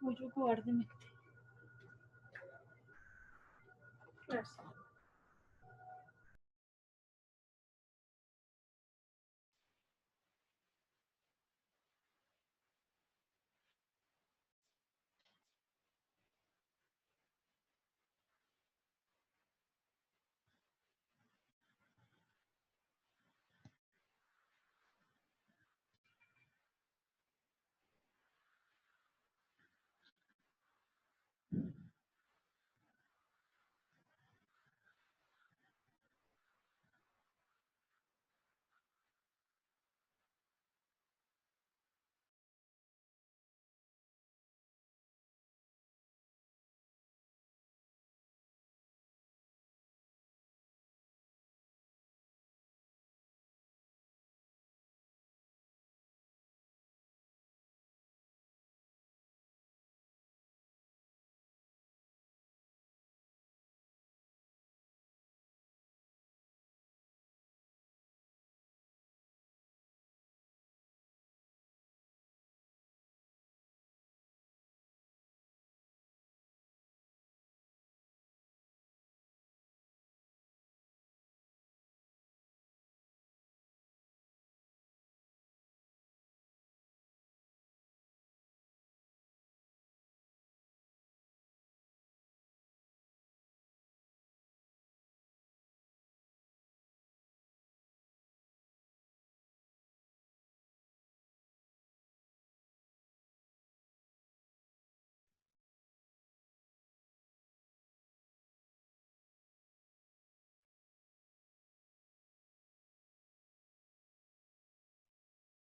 Uy, yo cobardemente. Gracias.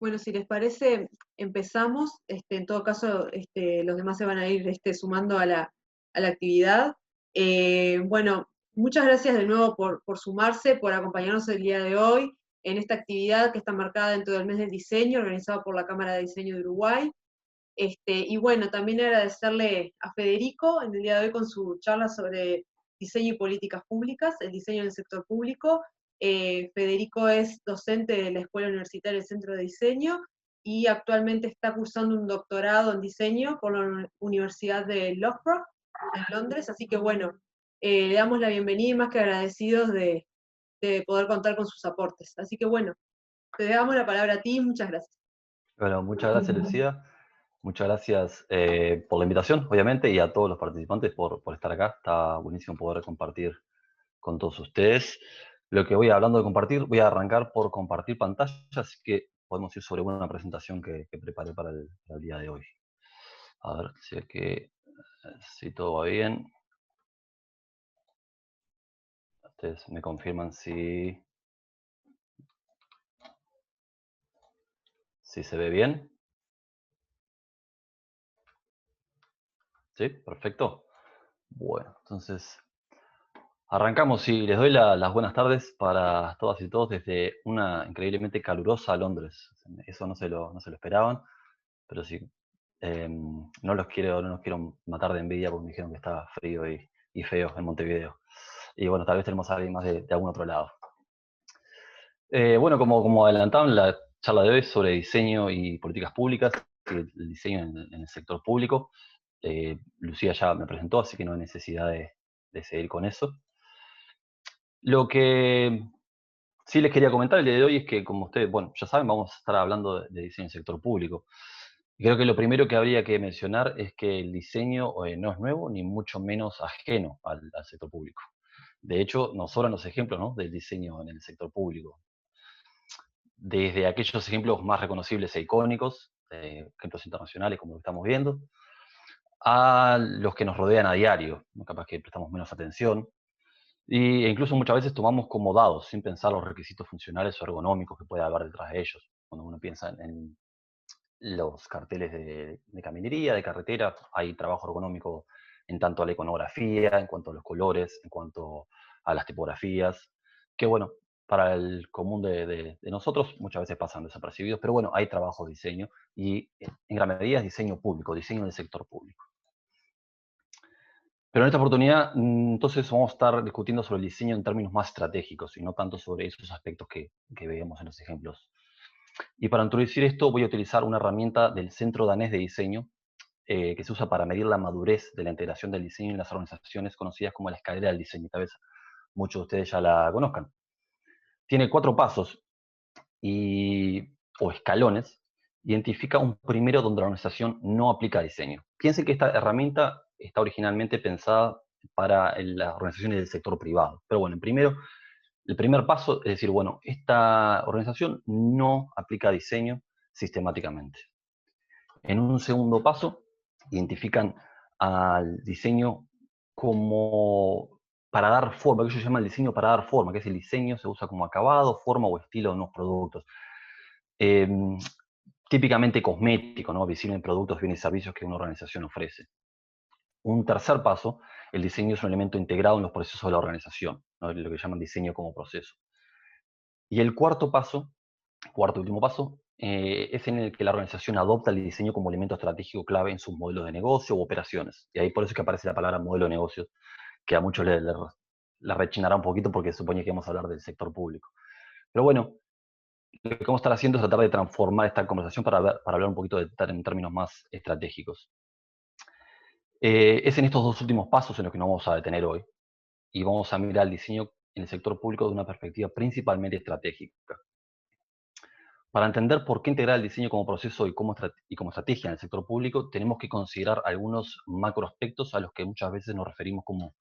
Bueno, si les parece, empezamos. En todo caso, los demás se van a ir sumando a la actividad. Bueno, muchas gracias de nuevo por sumarse, por acompañarnos el día de hoy en esta actividad que está marcada dentro del mes del diseño, organizado por la Cámara de Diseño de Uruguay. Y bueno, también agradecerle a Federico en el día de hoy con su charla sobre diseño y políticas públicas, el diseño en el sector público. Federico es docente de la Escuela Universitaria del Centro de Diseño y actualmente está cursando un doctorado en diseño por la Universidad de Loughborough, en Londres. Así que bueno, le damos la bienvenida y más que agradecidos de poder contar con sus aportes. Así que bueno, te damos la palabra a ti, muchas gracias. Bueno, muchas gracias, Lucía. Muchas gracias por la invitación, obviamente, y a todos los participantes por estar acá. Está buenísimo poder compartir con todos ustedes. Lo que voy hablando de compartir, voy a arrancar por compartir pantalla, así que podemos ir sobre una presentación que preparé para el día de hoy. A ver si todo va bien. Ustedes me confirman si se ve bien. ¿Sí? Perfecto. Bueno, entonces arrancamos y les doy las buenas tardes para todas y todos desde una increíblemente calurosa Londres. Eso no se lo esperaban, pero sí, no los quiero matar de envidia porque me dijeron que estaba frío y feo en Montevideo. Y bueno, tal vez tenemos a alguien más de algún otro lado. Bueno, como adelantaban, la charla de hoy es sobre diseño y políticas públicas, y el diseño en el sector público. Lucía ya me presentó, así que no hay necesidad de seguir con eso. Lo que sí les quería comentar el día de hoy es que, como ustedes, bueno, ya saben, vamos a estar hablando de diseño en el sector público. Y creo que lo primero que habría que mencionar es que el diseño no es nuevo, ni mucho menos ajeno al sector público. De hecho, nos sobran los ejemplos, ¿no?, del diseño en el sector público. Desde aquellos ejemplos más reconocibles e icónicos, ejemplos internacionales como lo estamos viendo, a los que nos rodean a diario, ¿no?, capaz que prestamos menos atención, e incluso muchas veces tomamos como dados, sin pensar los requisitos funcionales o ergonómicos que puede haber detrás de ellos. Cuando uno piensa en los carteles de caminería, de carretera, hay trabajo ergonómico en tanto a la iconografía, en cuanto a los colores, en cuanto a las tipografías, que bueno, para el común de nosotros muchas veces pasan desapercibidos, pero bueno, hay trabajo de diseño y en gran medida es diseño público, diseño del sector público. Pero en esta oportunidad, entonces, vamos a estar discutiendo sobre el diseño en términos más estratégicos y no tanto sobre esos aspectos que veíamos en los ejemplos. Y para introducir esto, voy a utilizar una herramienta del Centro Danés de Diseño, que se usa para medir la madurez de la integración del diseño en las organizaciones conocidas como la escalera del diseño. Tal vez muchos de ustedes ya la conozcan. Tiene 4 pasos o escalones. Identifica un primero donde la organización no aplica diseño. Piensen que esta herramienta está originalmente pensada para las organizaciones del sector privado. Pero bueno, el primer paso es decir, bueno, esta organización no aplica diseño sistemáticamente. En un segundo paso, identifican al diseño como para dar forma, que ellos llaman el diseño para dar forma, que es el diseño se usa como acabado, forma o estilo de unos productos. Típicamente cosmético, ¿no? Visible en productos, bienes y servicios que una organización ofrece. Un tercer paso, el diseño es un elemento integrado en los procesos de la organización, ¿no? Lo que llaman diseño como proceso. Y el cuarto y último paso, es en el que la organización adopta el diseño como elemento estratégico clave en sus modelos de negocio u operaciones. Y ahí por eso es que aparece la palabra modelo de negocios, que a muchos le rechinará un poquito porque supone que vamos a hablar del sector público. Pero bueno, lo que vamos a estar haciendo es tratar de transformar esta conversación para hablar un poquito en términos más estratégicos. Es en estos 2 últimos pasos en los que nos vamos a detener hoy, y vamos a mirar el diseño en el sector público de una perspectiva principalmente estratégica. Para entender por qué integrar el diseño como proceso y como estrategia en el sector público, tenemos que considerar algunos macroaspectos a los que muchas veces nos referimos como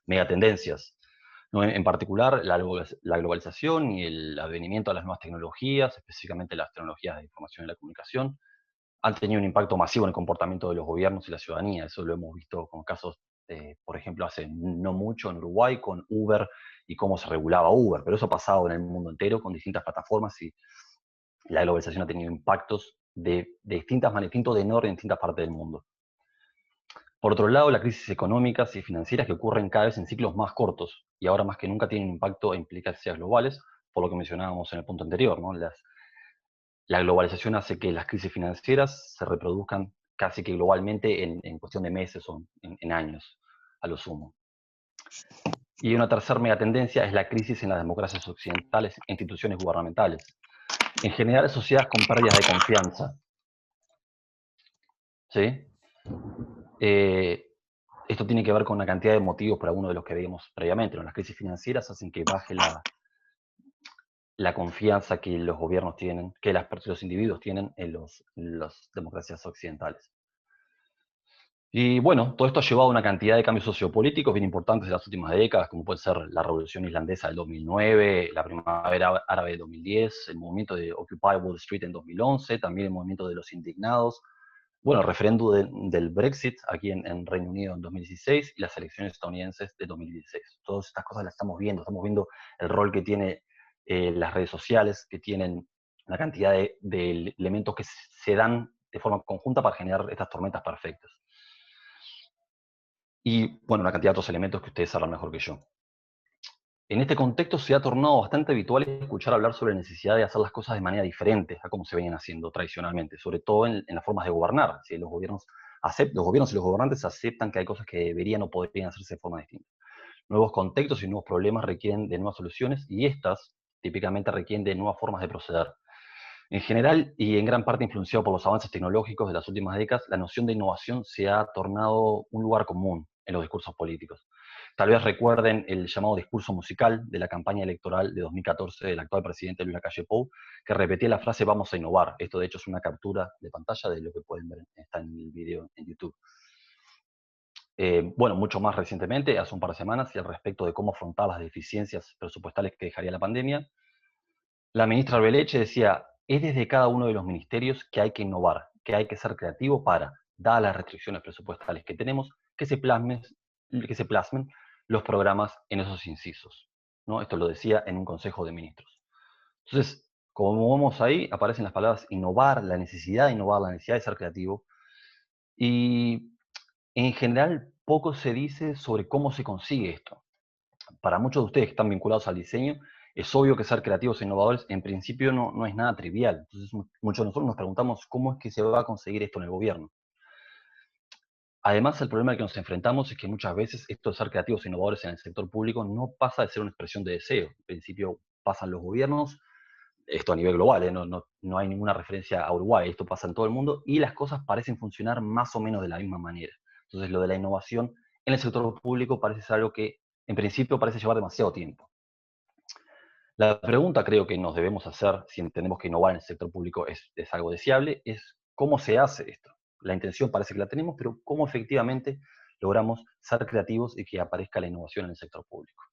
megatendencias, ¿no? En particular, la globalización y el advenimiento de las nuevas tecnologías, específicamente las tecnologías de información y la comunicación, han tenido un impacto masivo en el comportamiento de los gobiernos y la ciudadanía. Eso lo hemos visto con casos, por ejemplo, hace no mucho en Uruguay con Uber y cómo se regulaba Uber, pero eso ha pasado en el mundo entero con distintas plataformas y la globalización ha tenido impactos de distintas maneras, distintos de enorme en distintas partes del mundo. Por otro lado, las crisis económicas y financieras que ocurren cada vez en ciclos más cortos y ahora más que nunca tienen impacto e implicancias globales, por lo que mencionábamos en el punto anterior, ¿no? La globalización hace que las crisis financieras se reproduzcan casi que globalmente en cuestión de meses o en años, a lo sumo. Y una tercera megatendencia es la crisis en las democracias occidentales e instituciones gubernamentales. En general, sociedades con pérdidas de confianza. ¿Sí? Esto tiene que ver con una cantidad de motivos por algunos de los que veíamos previamente, ¿no? Las crisis financieras hacen que baje la confianza que los gobiernos tienen, que los individuos tienen en las democracias occidentales. Y bueno, todo esto ha llevado a una cantidad de cambios sociopolíticos bien importantes en las últimas décadas, como puede ser la Revolución Islandesa del 2009, la Primavera Árabe del 2010, el movimiento de Occupy Wall Street en 2011, también el movimiento de los indignados, bueno, el referéndum del Brexit aquí en Reino Unido en 2016 y las elecciones estadounidenses de 2016. Todas estas cosas las estamos viendo el rol que tiene las redes sociales, que tienen una cantidad de elementos que se dan de forma conjunta para generar estas tormentas perfectas. Y, bueno, una cantidad de otros elementos que ustedes sabrán mejor que yo. En este contexto se ha tornado bastante habitual escuchar hablar sobre la necesidad de hacer las cosas de manera diferente a como se venían haciendo tradicionalmente, sobre todo en las formas de gobernar. ¿Sí? Los gobiernos y los gobernantes aceptan que hay cosas que deberían o podrían hacerse de forma distinta. Nuevos contextos y nuevos problemas requieren de nuevas soluciones y estas típicamente requieren de nuevas formas de proceder. En general, y en gran parte influenciado por los avances tecnológicos de las últimas décadas, la noción de innovación se ha tornado un lugar común en los discursos políticos. Tal vez recuerden el llamado discurso musical de la campaña electoral de 2014 del actual presidente Luis Lacalle Pou, que repetía la frase "vamos a innovar". Esto de hecho es una captura de pantalla de lo que pueden ver, está en el video en YouTube. Bueno, mucho más recientemente, hace un par de semanas, y al respecto de cómo afrontar las deficiencias presupuestales que dejaría la pandemia, la ministra Beleche decía: es desde cada uno de los ministerios que hay que innovar, que hay que ser creativo para, dadas las restricciones presupuestales que tenemos, que se plasmen los programas en esos incisos, ¿no? Esto lo decía en un consejo de ministros. Entonces, como vemos ahí, aparecen las palabras innovar, la necesidad de innovar, la necesidad de ser creativo, y en general poco se dice sobre cómo se consigue esto. Para muchos de ustedes que están vinculados al diseño, es obvio que ser creativos e innovadores en principio no es nada trivial. Entonces muchos de nosotros nos preguntamos cómo es que se va a conseguir esto en el gobierno. Además, el problema al que nos enfrentamos es que muchas veces esto de ser creativos e innovadores en el sector público no pasa de ser una expresión de deseo. En principio pasan los gobiernos, esto a nivel global, no hay ninguna referencia a Uruguay, esto pasa en todo el mundo, y las cosas parecen funcionar más o menos de la misma manera. Entonces lo de la innovación en el sector público parece ser algo que en principio parece llevar demasiado tiempo. La pregunta creo que nos debemos hacer, si entendemos que innovar en el sector público es algo deseable, es cómo se hace esto. La intención parece que la tenemos, pero cómo efectivamente logramos ser creativos y que aparezca la innovación en el sector público.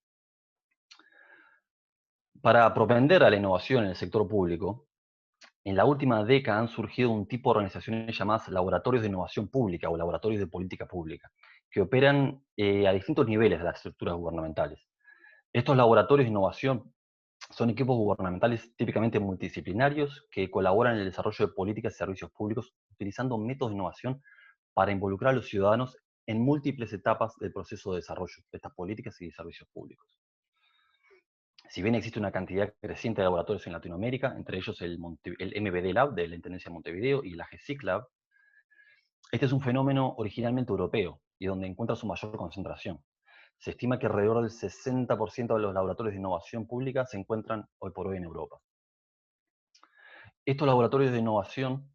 Para propender a la innovación en el sector público, en la última década han surgido un tipo de organizaciones llamadas laboratorios de innovación pública o laboratorios de política pública, que operan a distintos niveles de las estructuras gubernamentales. Estos laboratorios de innovación son equipos gubernamentales típicamente multidisciplinarios que colaboran en el desarrollo de políticas y servicios públicos utilizando métodos de innovación para involucrar a los ciudadanos en múltiples etapas del proceso de desarrollo de estas políticas y servicios públicos. Si bien existe una cantidad creciente de laboratorios en Latinoamérica, entre ellos el MBD Lab de la Intendencia de Montevideo y la GESIC Lab, este es un fenómeno originalmente europeo y donde encuentra su mayor concentración. Se estima que alrededor del 60% de los laboratorios de innovación pública se encuentran hoy por hoy en Europa. Estos laboratorios de innovación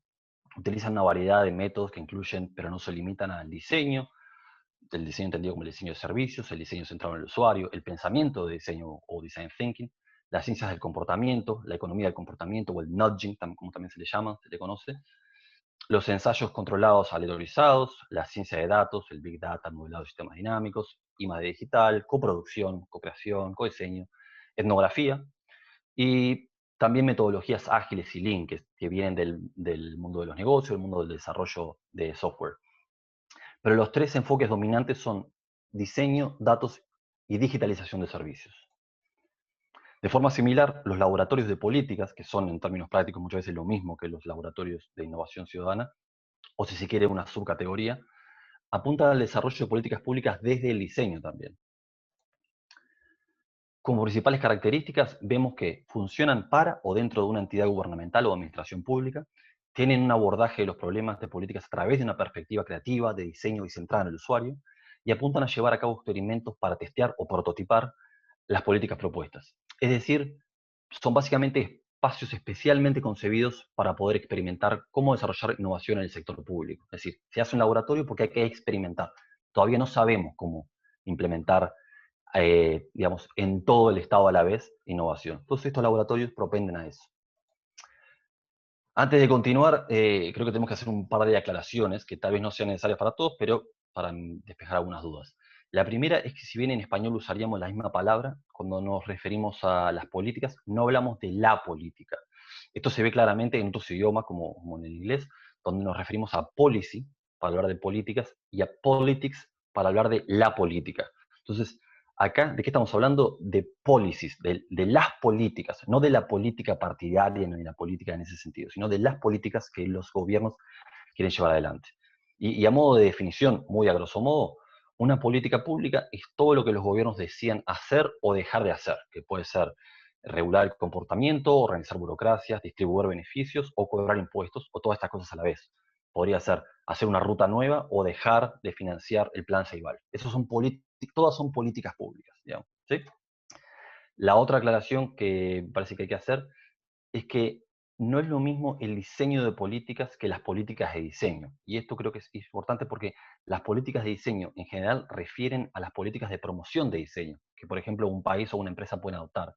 utilizan una variedad de métodos que incluyen, pero no se limitan al diseño, el diseño entendido como el diseño de servicios, el diseño centrado en el usuario, el pensamiento de diseño o design thinking, las ciencias del comportamiento, la economía del comportamiento o el nudging, como también se le llama, se le conoce, los ensayos controlados aleatorizados, la ciencia de datos, el big data, el modelado de sistemas dinámicos, I+D digital, coproducción, co-creación, codiseño, etnografía y también metodologías ágiles y lean que vienen del mundo de los negocios, del mundo del desarrollo de software. Pero los tres enfoques dominantes son diseño, datos y digitalización de servicios. De forma similar, los laboratorios de políticas, que son en términos prácticos muchas veces lo mismo que los laboratorios de innovación ciudadana, o si se quiere una subcategoría, apuntan al desarrollo de políticas públicas desde el diseño también. Como principales características, vemos que funcionan para o dentro de una entidad gubernamental o administración pública, tienen un abordaje de los problemas de políticas a través de una perspectiva creativa, de diseño y centrada en el usuario, y apuntan a llevar a cabo experimentos para testear o prototipar las políticas propuestas. Es decir, son básicamente espacios especialmente concebidos para poder experimentar cómo desarrollar innovación en el sector público. Es decir, se hace un laboratorio porque hay que experimentar. Todavía no sabemos cómo implementar, digamos, en todo el Estado a la vez innovación. Entonces estos laboratorios propenden a eso. Antes de continuar, creo que tenemos que hacer un par de aclaraciones que tal vez no sean necesarias para todos, pero para despejar algunas dudas. La primera es que si bien en español usaríamos la misma palabra, cuando nos referimos a las políticas, no hablamos de la política. Esto se ve claramente en otros idiomas, como en el inglés, donde nos referimos a policy, para hablar de políticas, y a politics, para hablar de la política. Entonces, acá, ¿de qué estamos hablando? De policies, de las políticas, no de la política partidaria, no de la política en ese sentido, sino de las políticas que los gobiernos quieren llevar adelante. Y a modo de definición, muy a grosso modo, una política pública es todo lo que los gobiernos decían hacer o dejar de hacer, que puede ser regular el comportamiento, organizar burocracias, distribuir beneficios o cobrar impuestos, o todas estas cosas a la vez. Podría ser hacer una ruta nueva o dejar de financiar el plan Ceibal. Todas son políticas públicas, digamos, ¿sí? La otra aclaración que parece que hay que hacer es que no es lo mismo el diseño de políticas que las políticas de diseño. Y esto creo que es importante porque las políticas de diseño en general refieren a las políticas de promoción de diseño, que por ejemplo un país o una empresa pueden adoptar.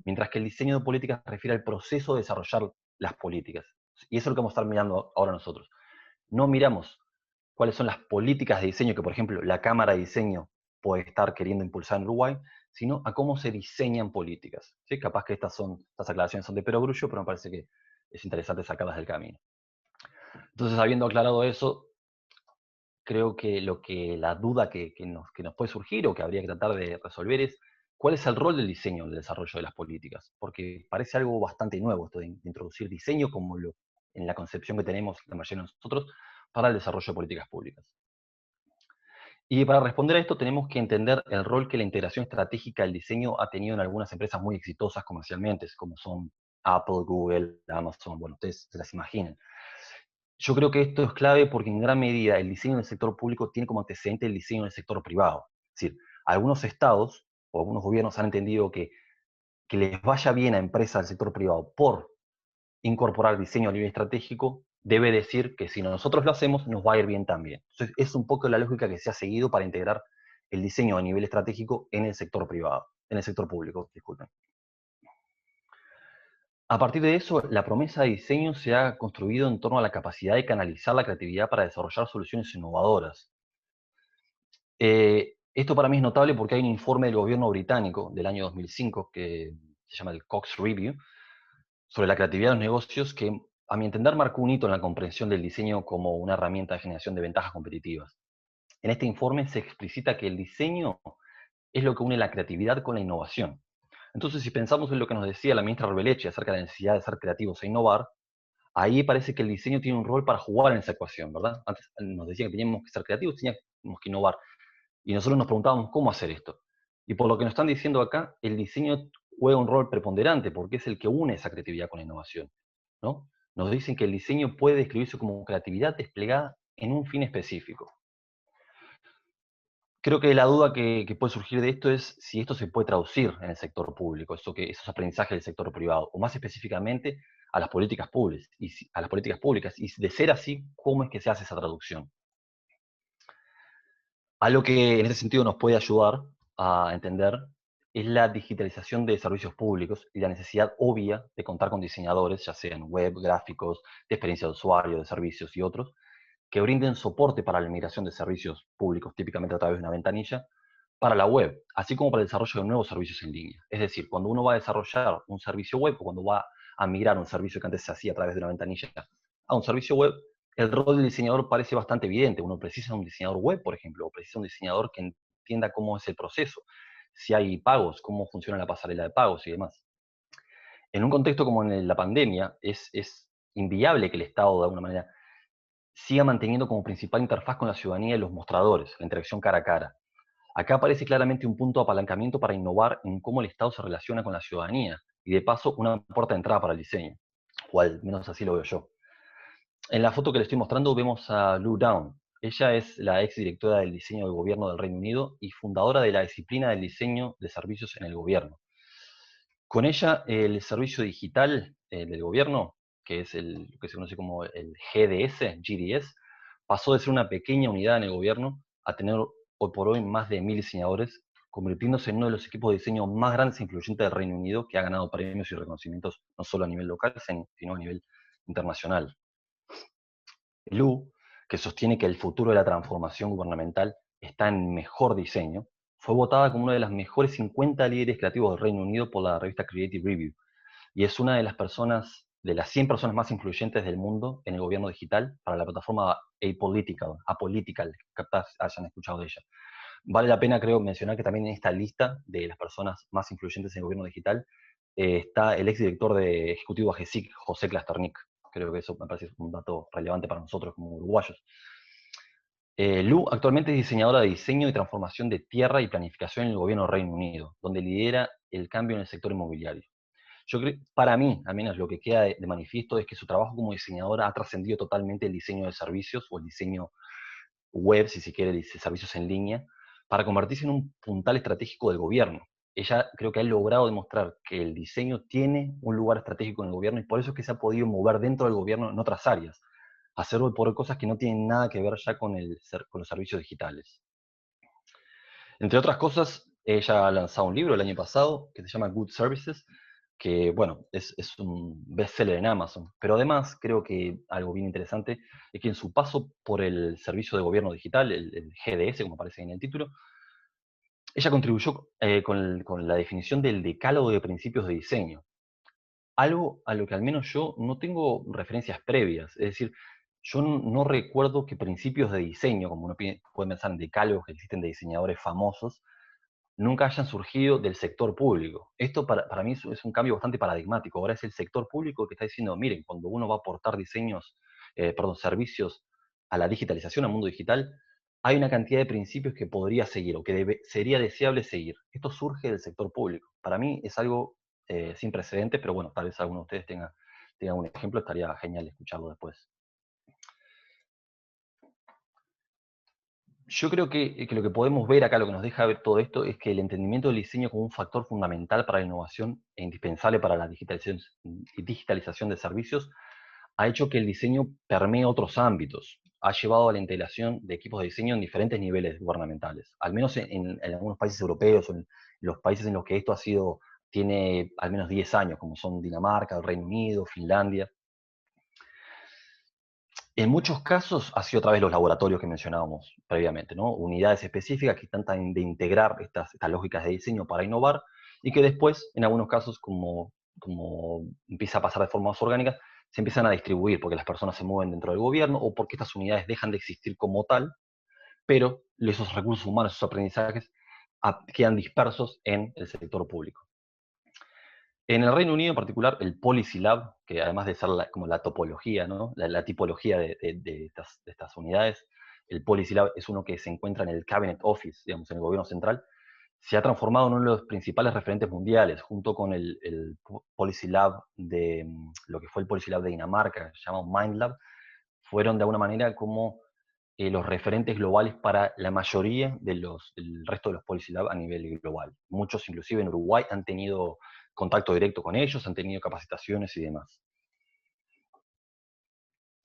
Mientras que el diseño de políticas refiere al proceso de desarrollar las políticas. Y eso es lo que vamos a estar mirando ahora nosotros. No miramos cuáles son las políticas de diseño que, por ejemplo, la Cámara de Diseño puede estar queriendo impulsar en Uruguay, sino a cómo se diseñan políticas. ¿Sí? Capaz que estas aclaraciones son de perogrullo, pero me parece que es interesante sacarlas del camino. Entonces, habiendo aclarado eso, creo que la duda que nos puede surgir o que habría que tratar de resolver es cuál es el rol del diseño en el desarrollo de las políticas. Porque parece algo bastante nuevo esto de introducir diseño como en la concepción que tenemos la mayoría de nosotros para el desarrollo de políticas públicas. Y para responder a esto tenemos que entender el rol que la integración estratégica del diseño ha tenido en algunas empresas muy exitosas comercialmente, como son Apple, Google, Amazon, bueno, ustedes se las imaginen. Yo creo que esto es clave porque en gran medida el diseño del sector público tiene como antecedente el diseño del sector privado. Es decir, algunos estados o algunos gobiernos han entendido que que les vaya bien a empresas del sector privado por incorporar diseño a nivel estratégico, debe decir que si nosotros lo hacemos, nos va a ir bien también. Entonces, es un poco la lógica que se ha seguido para integrar el diseño a nivel estratégico en el sector privado, en el sector público, disculpen. A partir de eso, la promesa de diseño se ha construido en torno a la capacidad de canalizar la creatividad para desarrollar soluciones innovadoras. Esto para mí es notable porque hay un informe del gobierno británico del año 2005 que se llama el Cox Review sobre la creatividad de los negocios que, a mi entender, marcó un hito en la comprensión del diseño como una herramienta de generación de ventajas competitivas. En este informe se explicita que el diseño es lo que une la creatividad con la innovación. Entonces, si pensamos en lo que nos decía la ministra Rebeleche acerca de la necesidad de ser creativos e innovar, ahí parece que el diseño tiene un rol para jugar en esa ecuación, ¿verdad? Antes nos decía que teníamos que ser creativos, teníamos que innovar. Y nosotros nos preguntábamos cómo hacer esto. Y por lo que nos están diciendo acá, el diseño juega un rol preponderante porque es el que une esa creatividad con la innovación, ¿no? Nos dicen que el diseño puede describirse como creatividad desplegada en un fin específico. Creo que la duda que puede surgir de esto es si esto se puede traducir en el sector público, esos aprendizajes del sector privado, o más específicamente a las políticas públicas. A las políticas públicas. Y de ser así, ¿cómo es que se hace esa traducción? Algo que en ese sentido nos puede ayudar a entender es la digitalización de servicios públicos y la necesidad obvia de contar con diseñadores, ya sean web, gráficos, de experiencia de usuario, de servicios y otros, que brinden soporte para la migración de servicios públicos, típicamente a través de una ventanilla, para la web, así como para el desarrollo de nuevos servicios en línea. Es decir, cuando uno va a desarrollar un servicio web o cuando va a migrar un servicio que antes se hacía a través de una ventanilla a un servicio web, el rol del diseñador parece bastante evidente. Uno precisa de un diseñador web, por ejemplo, o precisa de un diseñador que entienda cómo es el proceso, si hay pagos, cómo funciona la pasarela de pagos y demás. En un contexto como en la pandemia, es inviable que el Estado, de alguna manera, siga manteniendo como principal interfaz con la ciudadanía los mostradores, la interacción cara a cara. Acá aparece claramente un punto de apalancamiento para innovar en cómo el Estado se relaciona con la ciudadanía y, de paso, una puerta de entrada para el diseño, o al menos así lo veo yo. En la foto que le estoy mostrando vemos a Lou Down. Ella es la ex directora del diseño del gobierno del Reino Unido y fundadora de la disciplina del diseño de servicios en el gobierno. Con ella, el servicio digital del gobierno, que es lo que se conoce como el GDS, pasó de ser una pequeña unidad en el gobierno a tener hoy por hoy más de 1000 diseñadores, convirtiéndose en uno de los equipos de diseño más grandes e influyentes del Reino Unido, que ha ganado premios y reconocimientos no solo a nivel local, sino a nivel internacional. Lu, que sostiene que el futuro de la transformación gubernamental está en mejor diseño, fue votada como una de las mejores 50 líderes creativos del Reino Unido por la revista Creative Review, y es una de las 100 personas más influyentes del mundo en el gobierno digital para la plataforma Apolitical, capaz hayan escuchado de ella. Vale la pena, creo, mencionar que también en esta lista de las personas más influyentes en el gobierno digital está el exdirector ejecutivo de AGESIC, José Klasternik. Creo que eso me parece un dato relevante para nosotros como uruguayos. Lu actualmente es diseñadora de diseño y transformación de tierra y planificación en el gobierno del Reino Unido, donde lidera el cambio en el sector inmobiliario. Yo creo, para mí, al menos lo que queda de manifiesto es que su trabajo como diseñadora ha trascendido totalmente el diseño de servicios o el diseño web, si se quiere, de servicios en línea, para convertirse en un puntal estratégico del gobierno. Ella creo que ha logrado demostrar que el diseño tiene un lugar estratégico en el gobierno y por eso es que se ha podido mover dentro del gobierno en otras áreas, hacer por cosas que no tienen nada que ver ya con los servicios digitales. Entre otras cosas, ella ha lanzado un libro el año pasado que se llama Good Services, que, bueno, es un bestseller en Amazon. Pero además, creo que algo bien interesante es que en su paso por el servicio de gobierno digital, el GDS, como aparece en el título, ella contribuyó con la definición del decálogo de principios de diseño. Algo a lo que al menos yo no tengo referencias previas. Es decir, yo no recuerdo que principios de diseño, como uno puede pensar en decálogos que existen de diseñadores famosos, nunca hayan surgido del sector público. Esto para mí es un cambio bastante paradigmático. Ahora es el sector público que está diciendo, miren, cuando uno va a aportar servicios a la digitalización, al mundo digital, hay una cantidad de principios que podría seguir o que sería deseable seguir. Esto surge del sector público. Para mí es algo sin precedentes, pero bueno, tal vez alguno de ustedes tenga un ejemplo, estaría genial escucharlo después. Yo creo que lo que podemos ver acá, lo que nos deja ver todo esto, es que el entendimiento del diseño como un factor fundamental para la innovación e indispensable para la digitalización de servicios ha hecho que el diseño permee otros ámbitos. Ha llevado a la integración de equipos de diseño en diferentes niveles gubernamentales, al menos en algunos países europeos o en los países en los que esto tiene al menos 10 años, como son Dinamarca, el Reino Unido, Finlandia. En muchos casos ha sido a través de los laboratorios que mencionábamos previamente, ¿no? Unidades específicas que tratan de integrar estas lógicas de diseño para innovar y que después, en algunos casos, como empieza a pasar de forma más orgánica, se empiezan a distribuir porque las personas se mueven dentro del gobierno o porque estas unidades dejan de existir como tal, pero esos recursos humanos, esos aprendizajes, quedan dispersos en el sector público. En el Reino Unido en particular, el Policy Lab, que además de ser como la topología, ¿no? la tipología de estas unidades, el Policy Lab es uno que se encuentra en el Cabinet Office, digamos, en el gobierno central, se ha transformado en uno de los principales referentes mundiales, junto con el Policy Lab lo que fue el Policy Lab de Dinamarca, que se llama Mind Lab, fueron de alguna manera como los referentes globales para la mayoría del resto de los Policy Lab a nivel global. Muchos, inclusive en Uruguay, han tenido contacto directo con ellos, han tenido capacitaciones y demás.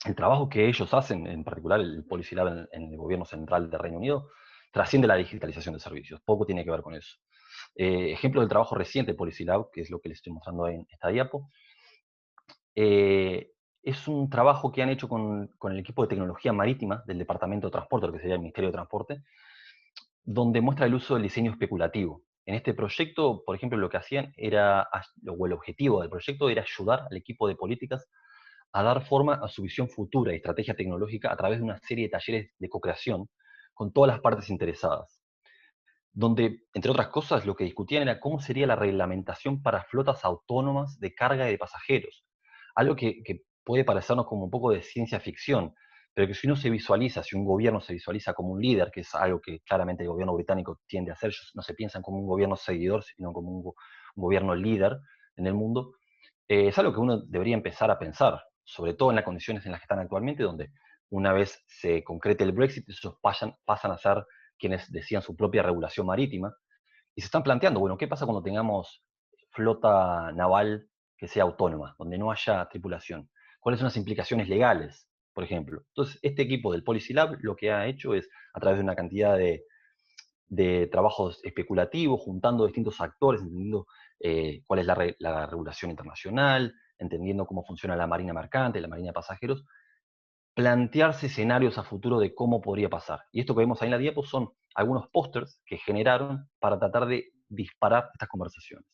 El trabajo que ellos hacen, en particular el Policy Lab en el gobierno central del Reino Unido, trasciende la digitalización de servicios, poco tiene que ver con eso. Ejemplo del trabajo reciente del Policy Lab, que es lo que les estoy mostrando en esta diapo, es un trabajo que han hecho con el equipo de tecnología marítima del Departamento de Transporte, lo que sería el Ministerio de Transporte, donde muestra el uso del diseño especulativo. En este proyecto, por ejemplo, lo que hacían era, o el objetivo del proyecto era ayudar al equipo de políticas a dar forma a su visión futura y estrategia tecnológica a través de una serie de talleres de co-creación con todas las partes interesadas, donde, entre otras cosas, lo que discutían era cómo sería la reglamentación para flotas autónomas de carga y de pasajeros. Algo que puede parecernos como un poco de ciencia ficción, pero que si uno se visualiza, si un gobierno se visualiza como un líder, que es algo que claramente el gobierno británico tiende a hacer, ellos no se piensan como un gobierno seguidor, sino como un gobierno líder en el mundo, es algo que uno debería empezar a pensar, sobre todo en las condiciones en las que están actualmente, donde una vez se concrete el Brexit, ellos pasan a ser quienes decían su propia regulación marítima, y se están planteando, bueno, ¿qué pasa cuando tengamos flota naval que sea autónoma, donde no haya tripulación? ¿Cuáles son las implicaciones legales, por ejemplo? Entonces, este equipo del Policy Lab lo que ha hecho es, a través de una cantidad de trabajos especulativos, juntando distintos actores, entendiendo cuál es la regulación internacional, entendiendo cómo funciona la marina mercante, la marina de pasajeros, plantearse escenarios a futuro de cómo podría pasar. Y esto que vemos ahí en la diapo son algunos pósters que generaron para tratar de disparar estas conversaciones.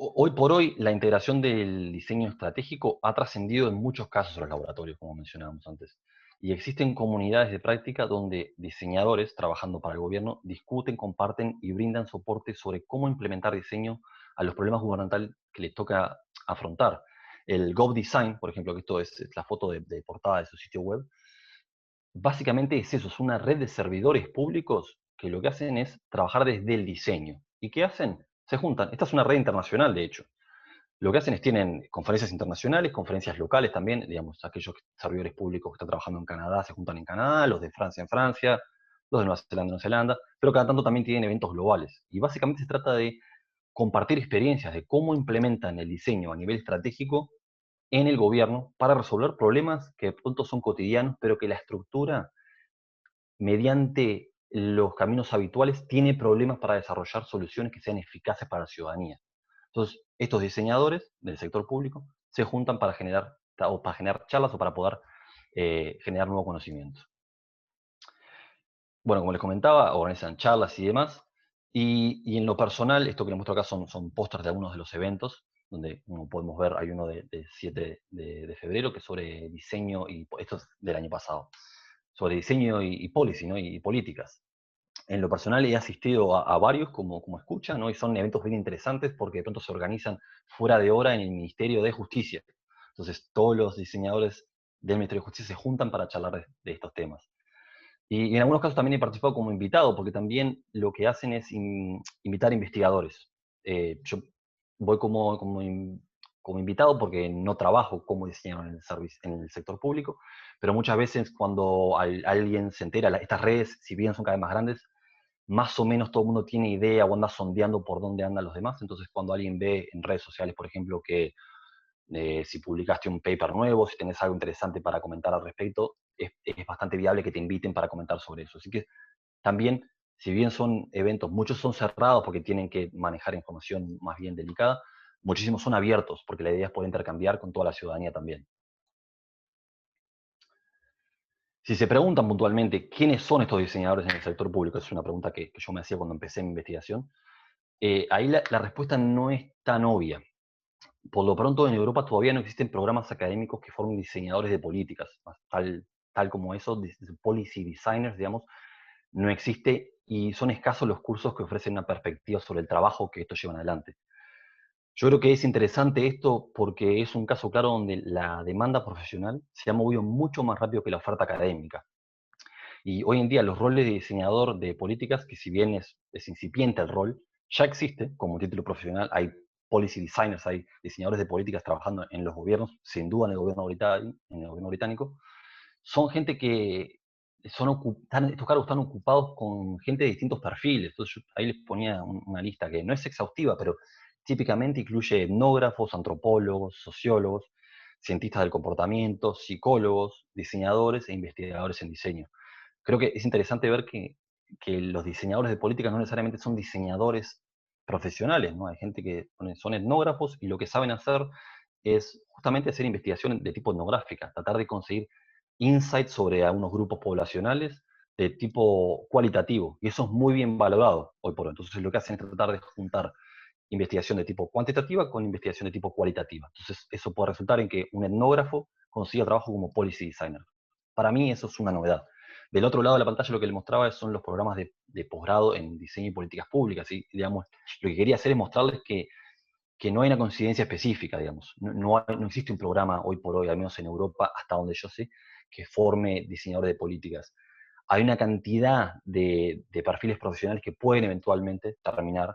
Hoy por hoy, la integración del diseño estratégico ha trascendido en muchos casos a los laboratorios, como mencionábamos antes. Y existen comunidades de práctica donde diseñadores, trabajando para el gobierno, discuten, comparten y brindan soporte sobre cómo implementar diseño a los problemas gubernamentales que les toca afrontar. El GovDesign, por ejemplo, que esto es la foto de portada de su sitio web, básicamente es eso, es una red de servidores públicos que lo que hacen es trabajar desde el diseño. ¿Y qué hacen? Se juntan. Esta es una red internacional, de hecho. Lo que hacen es tienen conferencias internacionales, conferencias locales también, digamos, aquellos servidores públicos que están trabajando en Canadá se juntan en Canadá, los de Francia en Francia, los de Nueva Zelanda en Nueva Zelanda, pero cada tanto también tienen eventos globales. Y básicamente se trata de compartir experiencias de cómo implementan el diseño a nivel estratégico en el gobierno para resolver problemas que de pronto son cotidianos, pero que la estructura, mediante los caminos habituales, tiene problemas para desarrollar soluciones que sean eficaces para la ciudadanía. Entonces, estos diseñadores del sector público se juntan para generar charlas o para poder generar nuevo conocimiento. Bueno, como les comentaba, organizan charlas y demás. Y en lo personal, esto que les muestro acá son pósters de algunos de los eventos, donde podemos ver, hay uno de 7 de febrero, que es sobre diseño, y esto es del año pasado, sobre diseño y policy, ¿no? y políticas. En lo personal he asistido a varios como escucha, ¿no? Y son eventos bien interesantes porque de pronto se organizan fuera de hora en el Ministerio de Justicia. Entonces todos los diseñadores del Ministerio de Justicia se juntan para charlar de estos temas. Y en algunos casos también he participado como invitado, porque también lo que hacen es invitar investigadores. Yo voy como como invitado porque no trabajo como diseñador en el sector público, pero muchas veces cuando alguien se entera, estas redes, si bien son cada vez más grandes, más o menos todo el mundo tiene idea o anda sondeando por dónde andan los demás. Entonces, cuando alguien ve en redes sociales, por ejemplo, que si publicaste un paper nuevo, si tenés algo interesante para comentar al respecto, es bastante viable que te inviten para comentar sobre eso. Así que también, si bien son eventos, muchos son cerrados porque tienen que manejar información más bien delicada, muchísimos son abiertos porque la idea es poder intercambiar con toda la ciudadanía también. Si se preguntan puntualmente quiénes son estos diseñadores en el sector público, es una pregunta que yo me hacía cuando empecé mi investigación, ahí la respuesta no es tan obvia. Por lo pronto, en Europa todavía no existen programas académicos que formen diseñadores de políticas, tal como eso, policy designers, digamos, no existe y son escasos los cursos que ofrecen una perspectiva sobre el trabajo que estos llevan adelante. Yo creo que es interesante esto porque es un caso claro donde la demanda profesional se ha movido mucho más rápido que la oferta académica. Y hoy en día los roles de diseñador de políticas, que si bien es incipiente el rol, ya existe como título profesional. Hay policy designers, hay diseñadores de políticas trabajando en los gobiernos, sin duda en el gobierno británico. Son gente que estos cargos están ocupados con gente de distintos perfiles. Entonces yo ahí les ponía una lista que no es exhaustiva, pero típicamente incluye etnógrafos, antropólogos, sociólogos, cientistas del comportamiento, psicólogos, diseñadores e investigadores en diseño. Creo que es interesante ver que los diseñadores de políticas no necesariamente son diseñadores profesionales, ¿no? Hay gente que son etnógrafos y lo que saben hacer es justamente hacer investigación de tipo etnográfica, tratar de conseguir insights sobre algunos grupos poblacionales de tipo cualitativo, y eso es muy bien valorado hoy por hoy. Entonces lo que hacen es tratar de juntar investigación de tipo cuantitativa con investigación de tipo cualitativa. Entonces eso puede resultar en que un etnógrafo consiga trabajo como policy designer. Para mí eso es una novedad. Del otro lado de la pantalla lo que le mostraba son los programas de posgrado en diseño y políticas públicas. Y, digamos, lo que quería hacer es mostrarles que no hay una coincidencia específica, digamos. No existe un programa hoy por hoy, al menos en Europa, hasta donde yo sé, que forme diseñadores de políticas. Hay una cantidad de perfiles profesionales que pueden eventualmente terminar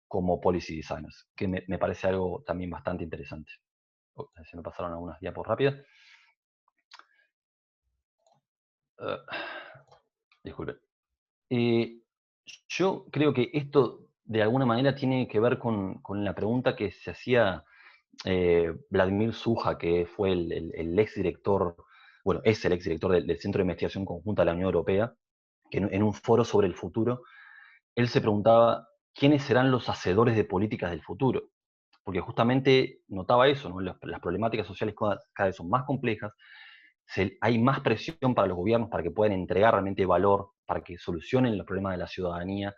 como policy designers, que me parece algo también bastante interesante. Se me pasaron algunas diapos rápidas. Disculpe. Yo creo que esto de alguna manera tiene que ver con la pregunta que se hacía Vladimir Suja, que fue el exdirector, bueno, es el exdirector del Centro de Investigación Conjunta de la Unión Europea, que en un foro sobre el futuro, él se preguntaba quiénes serán los hacedores de políticas del futuro. Porque justamente notaba eso, ¿no? Las problemáticas sociales cada vez son más complejas, hay más presión para los gobiernos para que puedan entregar realmente valor, para que solucionen los problemas de la ciudadanía,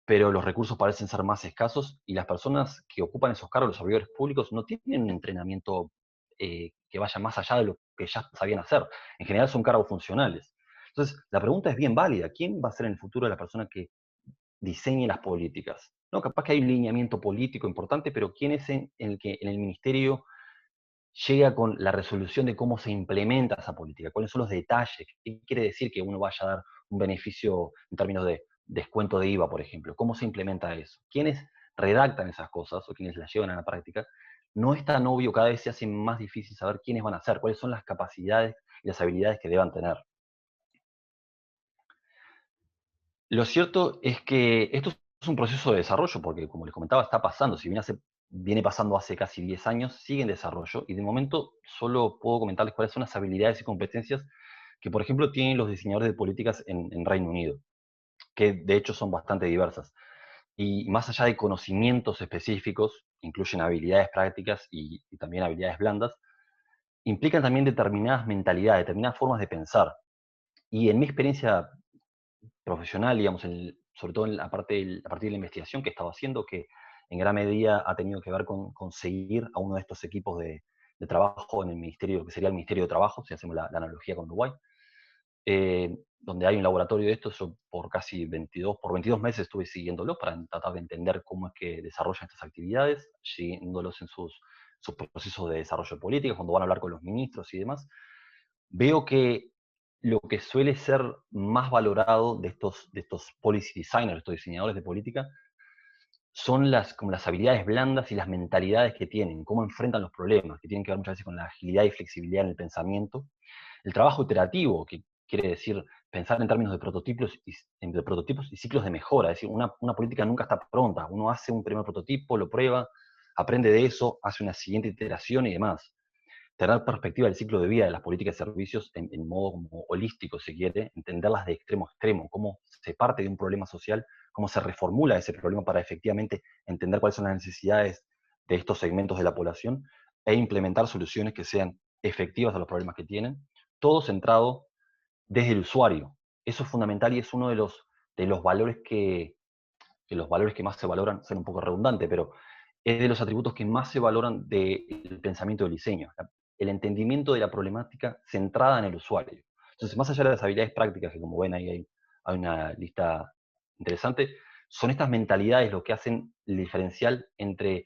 pero los recursos parecen ser más escasos y las personas que ocupan esos cargos, los servidores públicos, no tienen un entrenamiento que vaya más allá de lo que ya sabían hacer. En general son cargos funcionales. Entonces, la pregunta es bien válida. ¿Quién va a ser en el futuro la persona que diseñe las políticas? No, capaz que hay un lineamiento político importante, pero ¿quién es en el que en el ministerio llega con la resolución de cómo se implementa esa política? ¿Cuáles son los detalles? ¿Qué quiere decir que uno vaya a dar un beneficio en términos de descuento de IVA, por ejemplo? ¿Cómo se implementa eso? ¿Quiénes redactan esas cosas o quienes las llevan a la práctica? No es tan obvio, cada vez se hace más difícil saber quiénes van a ser, cuáles son las capacidades y las habilidades que deban tener. Lo cierto es que esto es un proceso de desarrollo, porque como les comentaba, está pasando. Si bien viene pasando hace casi 10 años, sigue en desarrollo, y de momento solo puedo comentarles cuáles son las habilidades y competencias que, por ejemplo, tienen los diseñadores de políticas en Reino Unido, que de hecho son bastante diversas. Y más allá de conocimientos específicos, incluyen habilidades prácticas y también habilidades blandas, implican también determinadas mentalidades, determinadas formas de pensar. Y en mi experiencia profesional, digamos, sobre todo a partir de la investigación que he estado haciendo, que en gran medida ha tenido que ver con conseguir a uno de estos equipos de trabajo en el ministerio, que sería el Ministerio de Trabajo, si hacemos la analogía con Uruguay, donde hay un laboratorio de esto. Yo por 22 meses estuve siguiéndolo para tratar de entender cómo es que desarrollan estas actividades, siguiéndolos en sus procesos de desarrollo de políticas, cuando van a hablar con los ministros y demás. Veo que lo que suele ser más valorado de estos policy designers, estos diseñadores de política, son como las habilidades blandas y las mentalidades que tienen, cómo enfrentan los problemas, que tienen que ver muchas veces con la agilidad y flexibilidad en el pensamiento. El trabajo iterativo, que quiere decir pensar en términos de prototipos y ciclos de mejora. Es decir, una política nunca está pronta. Uno hace un primer prototipo, lo prueba, aprende de eso, hace una siguiente iteración y demás. Tener perspectiva del ciclo de vida de las políticas de servicios en modo como holístico, si quiere, entenderlas de extremo a extremo, cómo se parte de un problema social, cómo se reformula ese problema para efectivamente entender cuáles son las necesidades de estos segmentos de la población e implementar soluciones que sean efectivas a los problemas que tienen, todo centrado desde el usuario. Eso es fundamental y es uno de los valores los valores que más se valoran, son un poco redundante, pero es de los atributos que más se valoran del pensamiento del diseño, el entendimiento de la problemática centrada en el usuario. Entonces, más allá de las habilidades prácticas, que como ven ahí hay una lista interesante, son estas mentalidades lo que hacen el diferencial entre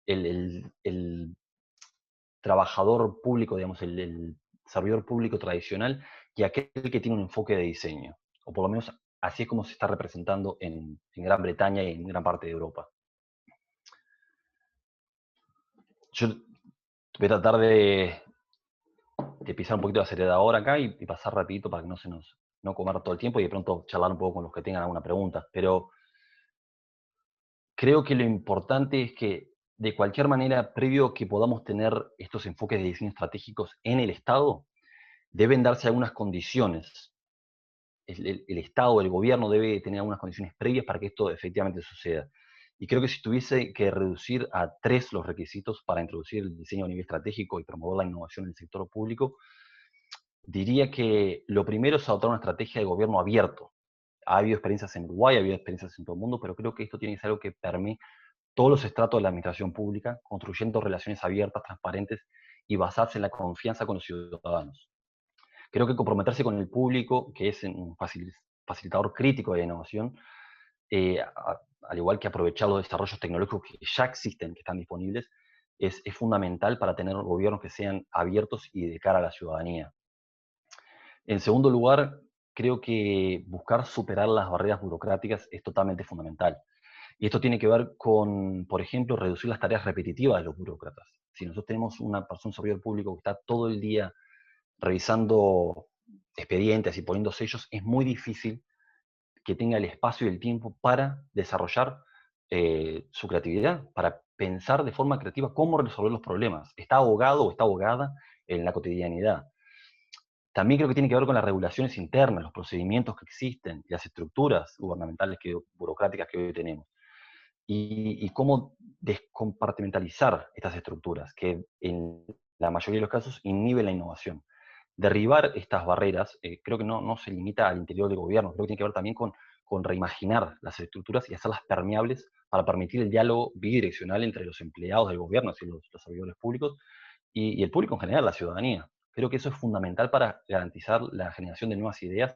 el trabajador público, digamos, el servidor público tradicional y aquel que tiene un enfoque de diseño, o por lo menos así es como se está representando en Gran Bretaña y en gran parte de Europa. Yo voy a tratar de pisar un poquito la seriedad ahora acá y pasar rapidito para que no se nos no comer todo el tiempo y de pronto charlar un poco con los que tengan alguna pregunta. Pero creo que lo importante es que, de cualquier manera, previo que podamos tener estos enfoques de diseño estratégicos en el Estado, deben darse algunas condiciones. El Estado, el gobierno debe tener algunas condiciones previas para que esto efectivamente suceda. Y creo que si tuviese que reducir a 3 los requisitos para introducir el diseño a nivel estratégico y promover la innovación en el sector público, diría que lo primero es adoptar una estrategia de gobierno abierto. Ha habido experiencias en Uruguay, ha habido experiencias en todo el mundo, pero creo que esto tiene que ser algo que permee todos los estratos de la administración pública, construyendo relaciones abiertas, transparentes y basarse en la confianza con los ciudadanos. Creo que comprometerse con el público, que es un facilitador crítico de la innovación, al igual que aprovechar los desarrollos tecnológicos que ya existen, que están disponibles, es fundamental para tener gobiernos que sean abiertos y de cara a la ciudadanía. En segundo lugar, creo que buscar superar las barreras burocráticas es totalmente fundamental. Y esto tiene que ver con, por ejemplo, reducir las tareas repetitivas de los burócratas. Si nosotros tenemos una persona, un servidor público que está todo el día revisando expedientes y poniendo sellos, es muy difícil que tenga el espacio y el tiempo para desarrollar su creatividad, para pensar de forma creativa cómo resolver los problemas. Está ahogado o está ahogada en la cotidianidad. También creo que tiene que ver con las regulaciones internas, los procedimientos que existen y las estructuras gubernamentales burocráticas que hoy tenemos. Y cómo descompartimentalizar estas estructuras, que en la mayoría de los casos inhiben la innovación. Derribar estas barreras, creo que no se limita al interior del gobierno, creo que tiene que ver también con reimaginar las estructuras y hacerlas permeables para permitir el diálogo bidireccional entre los empleados del gobierno, es decir, los servidores públicos, y el público en general, la ciudadanía. Creo que eso es fundamental para garantizar la generación de nuevas ideas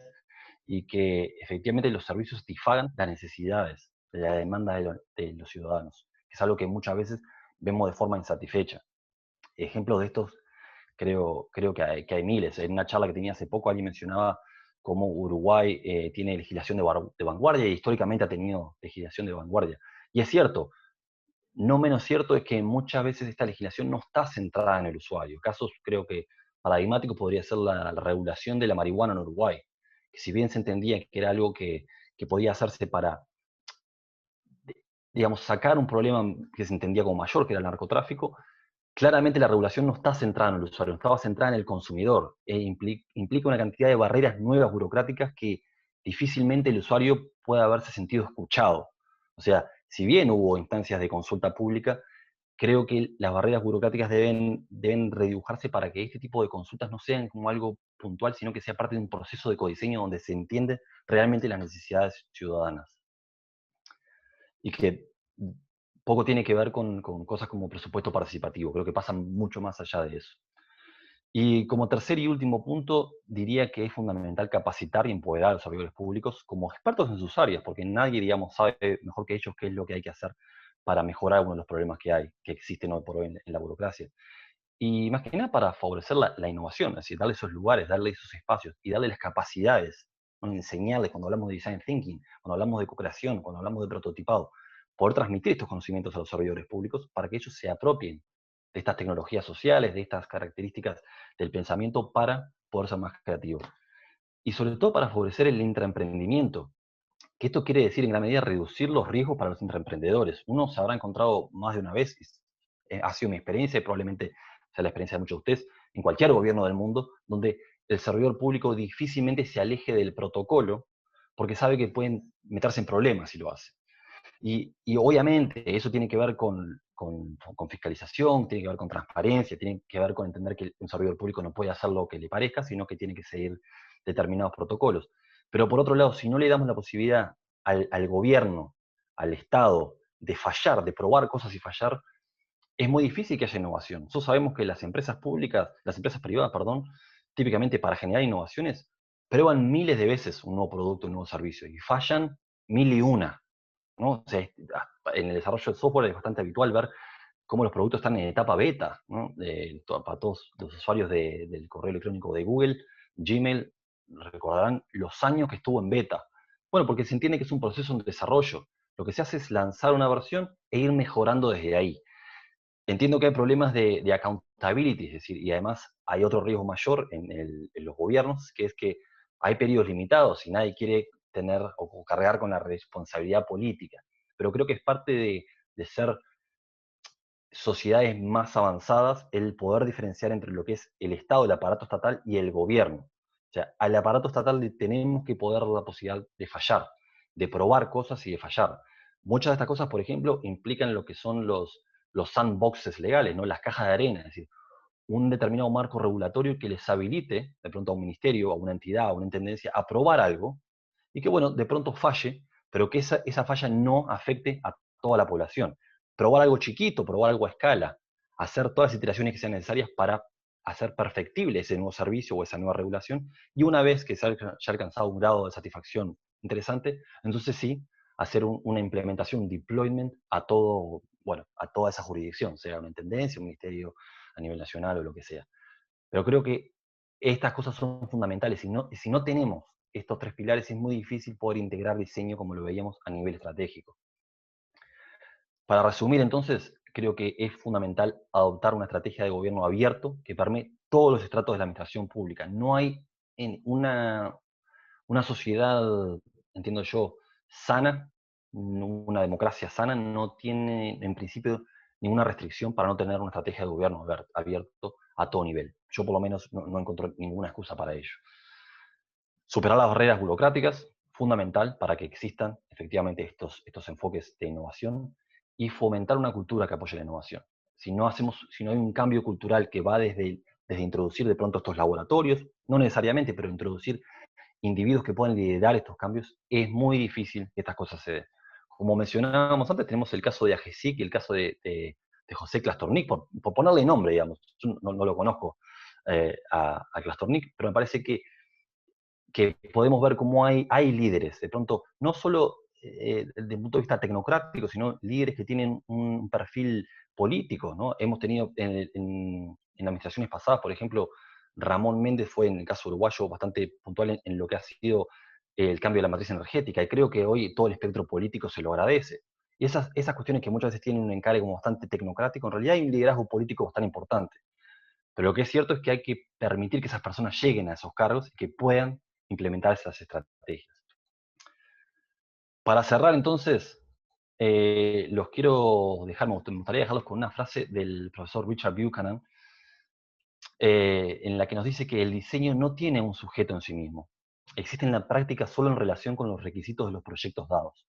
y que efectivamente los servicios satisfagan las necesidades, la demanda de los ciudadanos, que es algo que muchas veces vemos de forma insatisfecha. Ejemplos de estos creo que hay miles. En una charla que tenía hace poco alguien mencionaba cómo Uruguay tiene legislación de vanguardia y históricamente ha tenido legislación de vanguardia. Y es cierto, no menos cierto es que muchas veces esta legislación no está centrada en el usuario. Casos creo que paradigmáticos podría ser la regulación de la marihuana en Uruguay, que si bien se entendía que era algo que podía hacerse para, digamos, sacar un problema que se entendía como mayor, que era el narcotráfico, claramente la regulación no está centrada en el usuario, no estaba centrada en el consumidor. Implica una cantidad de barreras nuevas burocráticas que difícilmente el usuario puede haberse sentido escuchado. O sea, si bien hubo instancias de consulta pública, creo que las barreras burocráticas deben redibujarse para que este tipo de consultas no sean como algo puntual, sino que sea parte de un proceso de codiseño donde se entiende realmente las necesidades ciudadanas. Y que poco tiene que ver con cosas como presupuesto participativo, creo que pasan mucho más allá de eso. Y como tercer y último punto, diría que es fundamental capacitar y empoderar a los servidores públicos como expertos en sus áreas, porque nadie, digamos, sabe mejor que ellos qué es lo que hay que hacer para mejorar uno de los problemas que existen hoy por hoy en la burocracia. Y más que nada para favorecer la innovación, es decir, darle esos lugares, darle esos espacios y darle las capacidades, ¿no? Enseñarles cuando hablamos de design thinking, cuando hablamos de co-creación, cuando hablamos de prototipado, poder transmitir estos conocimientos a los servidores públicos para que ellos se apropien de estas tecnologías sociales, de estas características del pensamiento para poder ser más creativos. Y sobre todo para favorecer el intraemprendimiento, que esto quiere decir en gran medida reducir los riesgos para los intraemprendedores. Uno se habrá encontrado más de una vez, ha sido mi experiencia y probablemente sea la experiencia de muchos de ustedes, en cualquier gobierno del mundo, donde el servidor público difícilmente se aleje del protocolo porque sabe que pueden meterse en problemas si lo hace. Y obviamente eso tiene que ver con fiscalización, tiene que ver con transparencia, tiene que ver con entender que un servidor público no puede hacer lo que le parezca, sino que tiene que seguir determinados protocolos. Pero por otro lado, si no le damos la posibilidad al gobierno, al Estado, de fallar, de probar cosas y fallar, es muy difícil que haya innovación. Nosotros sabemos que las empresas públicas, las empresas privadas, perdón, típicamente para generar innovaciones, prueban miles de veces un nuevo producto, un nuevo servicio, y fallan mil y una, ¿no? O sea, en el desarrollo del software es bastante habitual ver cómo los productos están en etapa beta, ¿no? Para todos los usuarios del correo electrónico de Google, Gmail, recordarán los años que estuvo en beta. Bueno, porque se entiende que es un proceso de desarrollo. Lo que se hace es lanzar una versión e ir mejorando desde ahí. Entiendo que hay problemas de accountability, es decir, y además hay otro riesgo mayor en los gobiernos, que es que hay periodos limitados y nadie quiere tener o cargar con la responsabilidad política. Pero creo que es parte de ser sociedades más avanzadas el poder diferenciar entre lo que es el Estado, el aparato estatal y el gobierno. O sea, al aparato estatal le tenemos que poder dar la posibilidad de fallar, de probar cosas y de fallar. Muchas de estas cosas, por ejemplo, implican lo que son los sandboxes legales, ¿no? Las cajas de arena, es decir, un determinado marco regulatorio que les habilite, de pronto a un ministerio, a una entidad, a una intendencia, a probar algo, y que, bueno, de pronto falle, pero que esa falla no afecte a toda la población. Probar algo chiquito, probar algo a escala, hacer todas las iteraciones que sean necesarias para hacer perfectible ese nuevo servicio o esa nueva regulación, y una vez que se haya alcanzado un grado de satisfacción interesante, entonces sí, hacer una implementación, un deployment a todo, bueno, a toda esa jurisdicción, sea una intendencia, un ministerio a nivel nacional o lo que sea. Pero creo que estas cosas son fundamentales. Si no tenemos estos tres pilares, es muy difícil poder integrar diseño como lo veíamos a nivel estratégico. Para resumir, entonces, creo que es fundamental adoptar una estrategia de gobierno abierto que permee todos los estratos de la administración pública. No hay en una sociedad, entiendo yo, sana, una democracia sana, no tiene en principio ninguna restricción para no tener una estrategia de gobierno abierto a todo nivel. Yo por lo menos no encuentro ninguna excusa para ello. Superar las barreras burocráticas, fundamental para que existan efectivamente estos enfoques de innovación, y fomentar una cultura que apoye la innovación. Si no hay un cambio cultural que va desde introducir de pronto estos laboratorios, no necesariamente, pero introducir individuos que puedan liderar estos cambios, es muy difícil que estas cosas se den. Como mencionábamos antes, tenemos el caso de AGESIC y el caso de José Klastornik, por ponerle nombre, digamos. Yo no lo conozco a Klastornik, pero me parece que podemos ver cómo hay líderes, de pronto, no solo desde el punto de vista tecnocrático, sino líderes que tienen un perfil político, ¿no? Hemos tenido en administraciones pasadas, por ejemplo, Ramón Méndez fue, en el caso uruguayo, bastante puntual en lo que ha sido el cambio de la matriz energética, y creo que hoy todo el espectro político se lo agradece. Y esas cuestiones que muchas veces tienen un encargo como bastante tecnocrático, en realidad hay un liderazgo político bastante importante. Pero lo que es cierto es que hay que permitir que esas personas lleguen a esos cargos y que puedan implementar esas estrategias. Para cerrar, entonces, los quiero dejar, me gustaría dejarlos con una frase del profesor Richard Buchanan, en la que nos dice que el diseño no tiene un sujeto en sí mismo. Existe en la práctica solo en relación con los requisitos de los proyectos dados.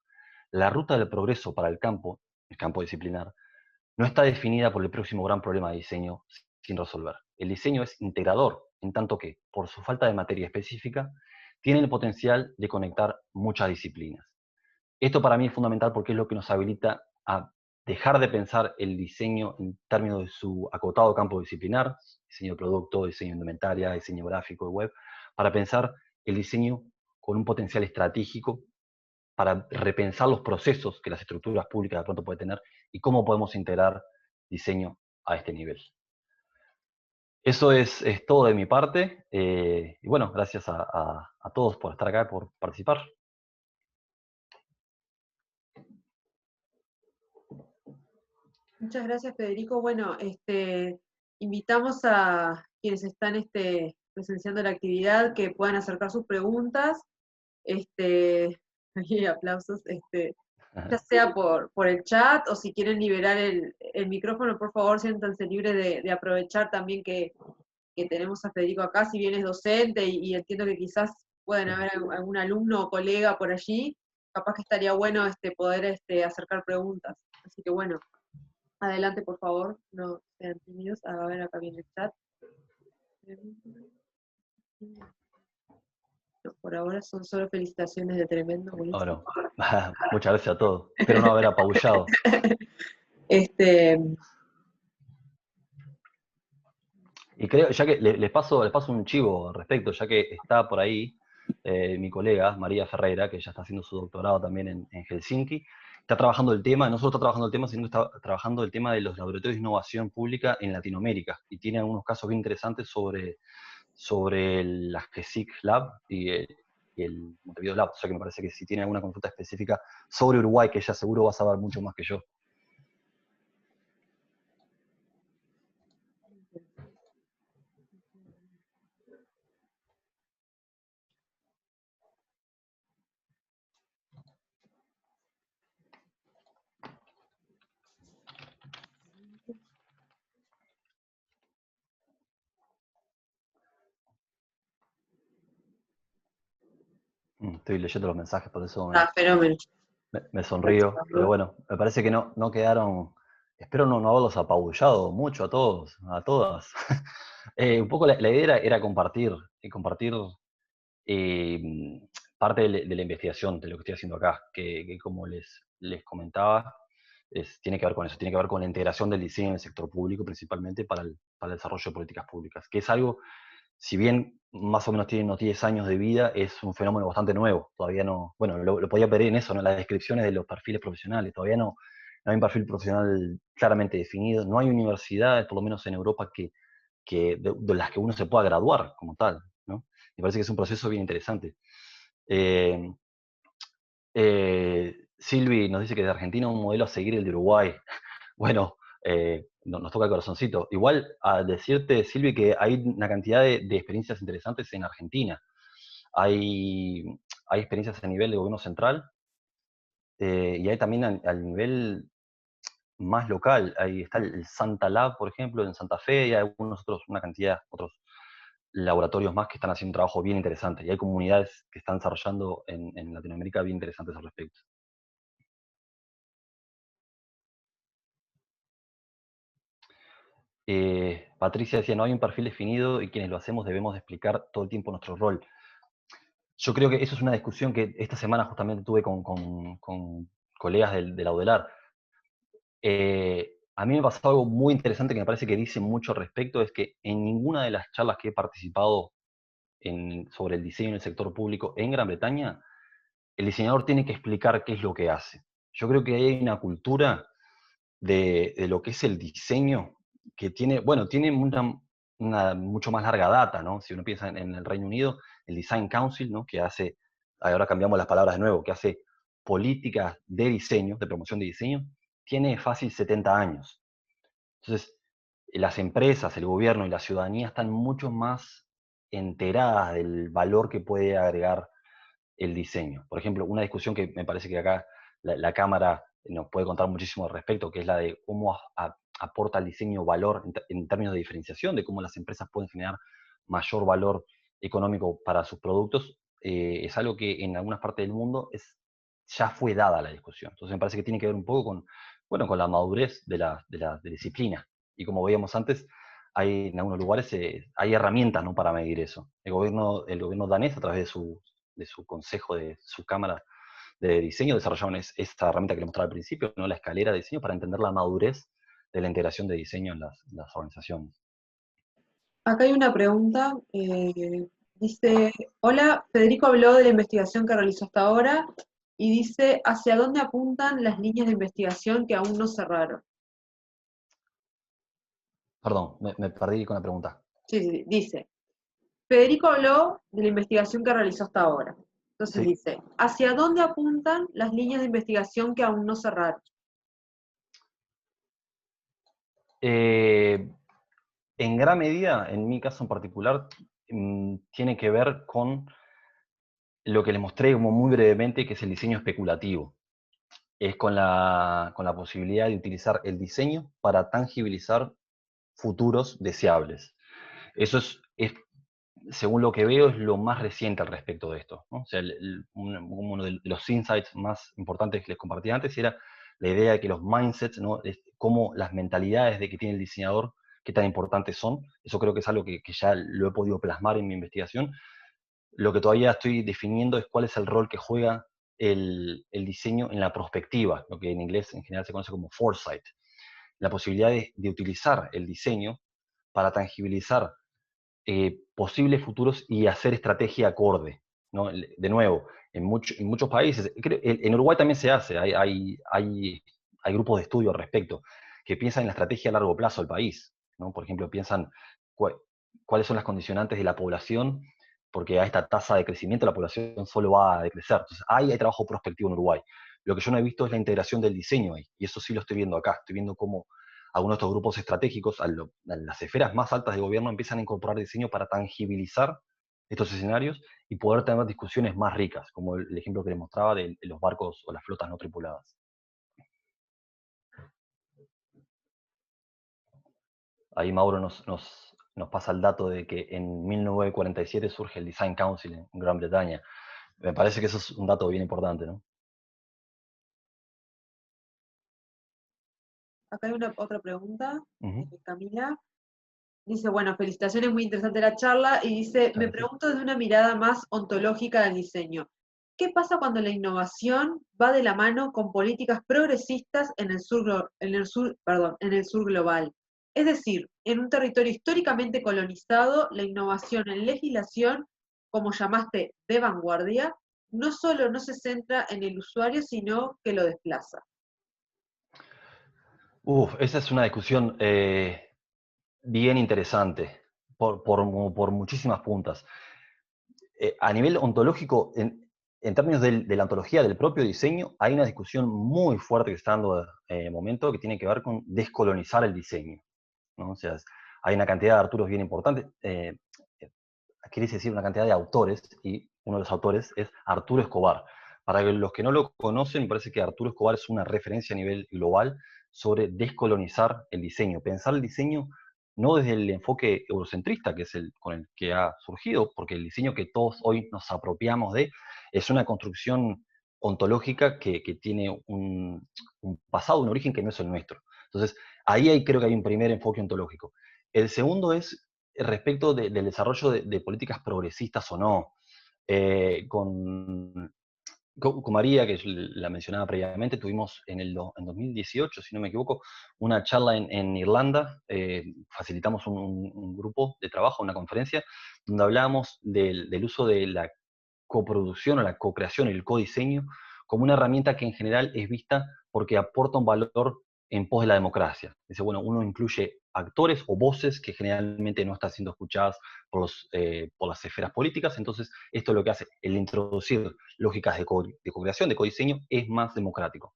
La ruta del progreso para el campo disciplinar, no está definida por el próximo gran problema de diseño sin resolver. El diseño es integrador, en tanto que, por su falta de materia específica, tiene el potencial de conectar muchas disciplinas. Esto para mí es fundamental porque es lo que nos habilita a dejar de pensar el diseño en términos de su acotado campo disciplinar, diseño de producto, diseño de indumentaria, diseño gráfico, web, para pensar el diseño con un potencial estratégico para repensar los procesos que las estructuras públicas de pronto pueden tener y cómo podemos integrar diseño a este nivel. Eso es todo de mi parte. Y bueno, gracias a todos por estar acá, por participar. Muchas gracias, Federico. Bueno, invitamos a quienes están presenciando la actividad que puedan acercar sus preguntas. Aquí aplausos, ya sea por el chat o si quieren liberar el micrófono, por favor, siéntanse libres de aprovechar también que tenemos a Federico acá, si bien es docente y entiendo que quizás pueden haber algún alumno o colega por allí, capaz que estaría bueno poder acercar preguntas. Así que bueno, adelante por favor, no sean tímidos. A ver, acá viene el chat. No, por ahora son solo felicitaciones de tremendo, buenísimo. Bueno, muchas gracias a todos. Espero no haber apabullado. Este, Y creo, ya que les paso un chivo al respecto, ya que está por ahí mi colega María Ferreira, que ya está haciendo su doctorado también en Helsinki, está trabajando el tema, no solo está trabajando el tema, sino está trabajando el tema de los laboratorios de innovación pública en Latinoamérica, y tiene algunos casos bien interesantes sobre la GESIC Lab y el Montevideo Lab, o sea que me parece que si tiene alguna consulta específica sobre Uruguay, que ella seguro va a saber mucho más que yo. Estoy leyendo los mensajes, por eso fenómeno. me sonrío, pero bueno, me parece que no quedaron, espero no haberlos apabullado mucho a todos, a todas. Un poco la idea era compartir eh, parte de la investigación, de lo que estoy haciendo acá, que como les comentaba, tiene que ver con eso, tiene que ver con la integración del diseño en el sector público, principalmente para el desarrollo de políticas públicas, que es algo, si bien más o menos tiene unos 10 años de vida, es un fenómeno bastante nuevo. Todavía no, bueno, lo podía ver en eso, ¿no? En las descripciones de los perfiles profesionales. Todavía no hay un perfil profesional claramente definido. No hay universidades, por lo menos en Europa, de las que uno se pueda graduar como tal, ¿no? Me parece que es un proceso bien interesante. Silvi nos dice que de Argentina un modelo a seguir el de Uruguay. Bueno, nos toca el corazoncito. Igual a decirte, Silvi, que hay una cantidad de experiencias interesantes en Argentina. Hay experiencias a nivel de gobierno central y hay también al nivel más local. Ahí está el Santa Lab, por ejemplo, en Santa Fe, y hay algunos otros, una cantidad, otros laboratorios más que están haciendo un trabajo bien interesante. Y hay comunidades que están desarrollando en Latinoamérica bien interesantes al respecto. Patricia decía, no hay un perfil definido y quienes lo hacemos debemos de explicar todo el tiempo nuestro rol. Yo creo que eso es una discusión que esta semana justamente tuve con colegas de la UDELAR. A mí me pasó algo muy interesante que me parece que dice mucho al respecto, es que en ninguna de las charlas que he participado sobre el diseño en el sector público en Gran Bretaña, el diseñador tiene que explicar qué es lo que hace. Yo creo que hay una cultura de lo que es el diseño que tiene, bueno, tiene una mucho más larga data, ¿no? Si uno piensa en el Reino Unido, el Design Council, ¿no? Que hace, ahora cambiamos las palabras de nuevo, que hace políticas de diseño, de promoción de diseño, tiene fácil 70 años. Entonces, las empresas, el gobierno y la ciudadanía están mucho más enteradas del valor que puede agregar el diseño. Por ejemplo, una discusión que me parece que acá la Cámara nos puede contar muchísimo al respecto, que es la de cómo aporta el diseño valor en términos de diferenciación, de cómo las empresas pueden generar mayor valor económico para sus productos, es algo que en algunas partes del mundo ya fue dada la discusión. Entonces me parece que tiene que ver un poco con la madurez de la disciplina. Y como veíamos antes, en algunos lugares hay herramientas, ¿no?, para medir eso. El gobierno danés, a través de su consejo, de su cámara de diseño, desarrollaron esta herramienta que les mostraba al principio, ¿no?, la escalera de diseño, para entender la madurez de la integración de diseño en las organizaciones. Acá hay una pregunta, dice, hola, Federico habló de la investigación que realizó hasta ahora y dice, ¿hacia dónde apuntan las líneas de investigación que aún no cerraron? Perdón, me perdí con la pregunta. Sí, dice, Federico habló de la investigación que realizó hasta ahora. Entonces Sí. dice, ¿hacia dónde apuntan las líneas de investigación que aún no cerraron? En gran medida, en mi caso en particular, tiene que ver con lo que les mostré como muy brevemente, que es el diseño especulativo. Es con la posibilidad de utilizar el diseño para tangibilizar futuros deseables. Eso es, según lo que veo, es lo más reciente al respecto de esto, ¿no? O sea, uno de los insights más importantes que les compartí antes era la idea de que los mindsets, ¿no? Cómo las mentalidades de que tiene el diseñador, qué tan importantes son. Eso creo que es algo que ya lo he podido plasmar en mi investigación. Lo que todavía estoy definiendo es cuál es el rol que juega el diseño en la prospectiva, lo que en inglés en general se conoce como foresight. La posibilidad de utilizar el diseño para tangibilizar posibles futuros y hacer estrategia acorde, ¿no? De nuevo, en muchos países, en Uruguay también se hace, hay grupos de estudio al respecto, que piensan en la estrategia a largo plazo del país, ¿no? Por ejemplo, piensan cuáles son las condicionantes de la población, porque a esta tasa de crecimiento la población solo va a decrecer. Entonces, hay trabajo prospectivo en Uruguay. Lo que yo no he visto es la integración del diseño ahí, y eso sí lo estoy viendo acá. Estoy viendo cómo algunos de estos grupos estratégicos, a las esferas más altas de gobierno, empiezan a incorporar diseño para tangibilizar estos escenarios y poder tener discusiones más ricas, como el ejemplo que les mostraba de los barcos o las flotas no tripuladas. Ahí Mauro nos pasa el dato de que en 1947 surge el Design Council en Gran Bretaña. Me parece que eso es un dato bien importante, ¿no? Acá hay otra pregunta, Uh-huh. Camila. Dice, bueno, felicitaciones, muy interesante la charla. Y dice, me pregunto desde una mirada más ontológica del diseño. ¿Qué pasa cuando la innovación va de la mano con políticas progresistas en el sur, en el sur global? Es decir, en un territorio históricamente colonizado, la innovación en legislación, como llamaste, de vanguardia, no solo no se centra en el usuario, sino que lo desplaza. Esa es una discusión bien interesante, por muchísimas puntas. A nivel ontológico, en términos de la ontología del propio diseño, hay una discusión muy fuerte que está dando en el momento que tiene que ver con descolonizar el diseño, ¿no? O sea, hay una cantidad de Arturos bien importante, quiere decir una cantidad de autores, y uno de los autores es Arturo Escobar. Para los que no lo conocen, me parece que Arturo Escobar es una referencia a nivel global sobre descolonizar el diseño, pensar el diseño no desde el enfoque eurocentrista, que es el con el que ha surgido, porque el diseño que todos hoy nos apropiamos de es una construcción ontológica que tiene un pasado, un origen que no es el nuestro. Entonces, creo que hay un primer enfoque ontológico. El segundo es respecto del desarrollo de políticas progresistas o no. Con María, que la mencionaba previamente, tuvimos en 2018, si no me equivoco, una charla en Irlanda. Facilitamos un grupo de trabajo, una conferencia, donde hablábamos del uso de la coproducción o la co-creación, el codiseño, como una herramienta que en general es vista porque aporta un valor en pos de la democracia. Dice, bueno, uno incluye actores o voces que generalmente no están siendo escuchadas por las esferas políticas, entonces esto es lo que hace, el introducir lógicas de co-creación, de codiseño, es más democrático.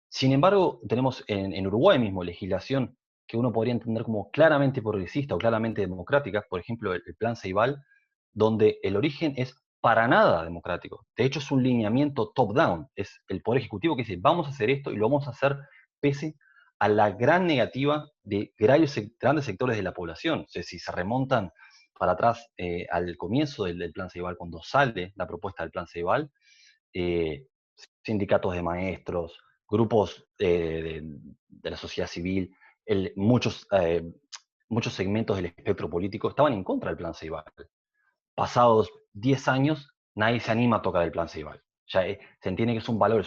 Sin embargo, tenemos en Uruguay mismo legislación que uno podría entender como claramente progresista o claramente democrática, por ejemplo, el Plan Ceibal, donde el origen es para nada democrático. De hecho, es un lineamiento top-down. Es el Poder Ejecutivo que dice, vamos a hacer esto y lo vamos a hacer pese a la gran negativa de grandes sectores de la población. O sea, si se remontan para atrás al comienzo del Plan Ceibal, cuando sale la propuesta del Plan Ceibal, sindicatos de maestros, grupos de la sociedad civil, muchos segmentos del espectro político estaban en contra del Plan Ceibal. Pasados 10 años, nadie se anima a tocar el Plan Ceibal. Ya se entiende que es un valor,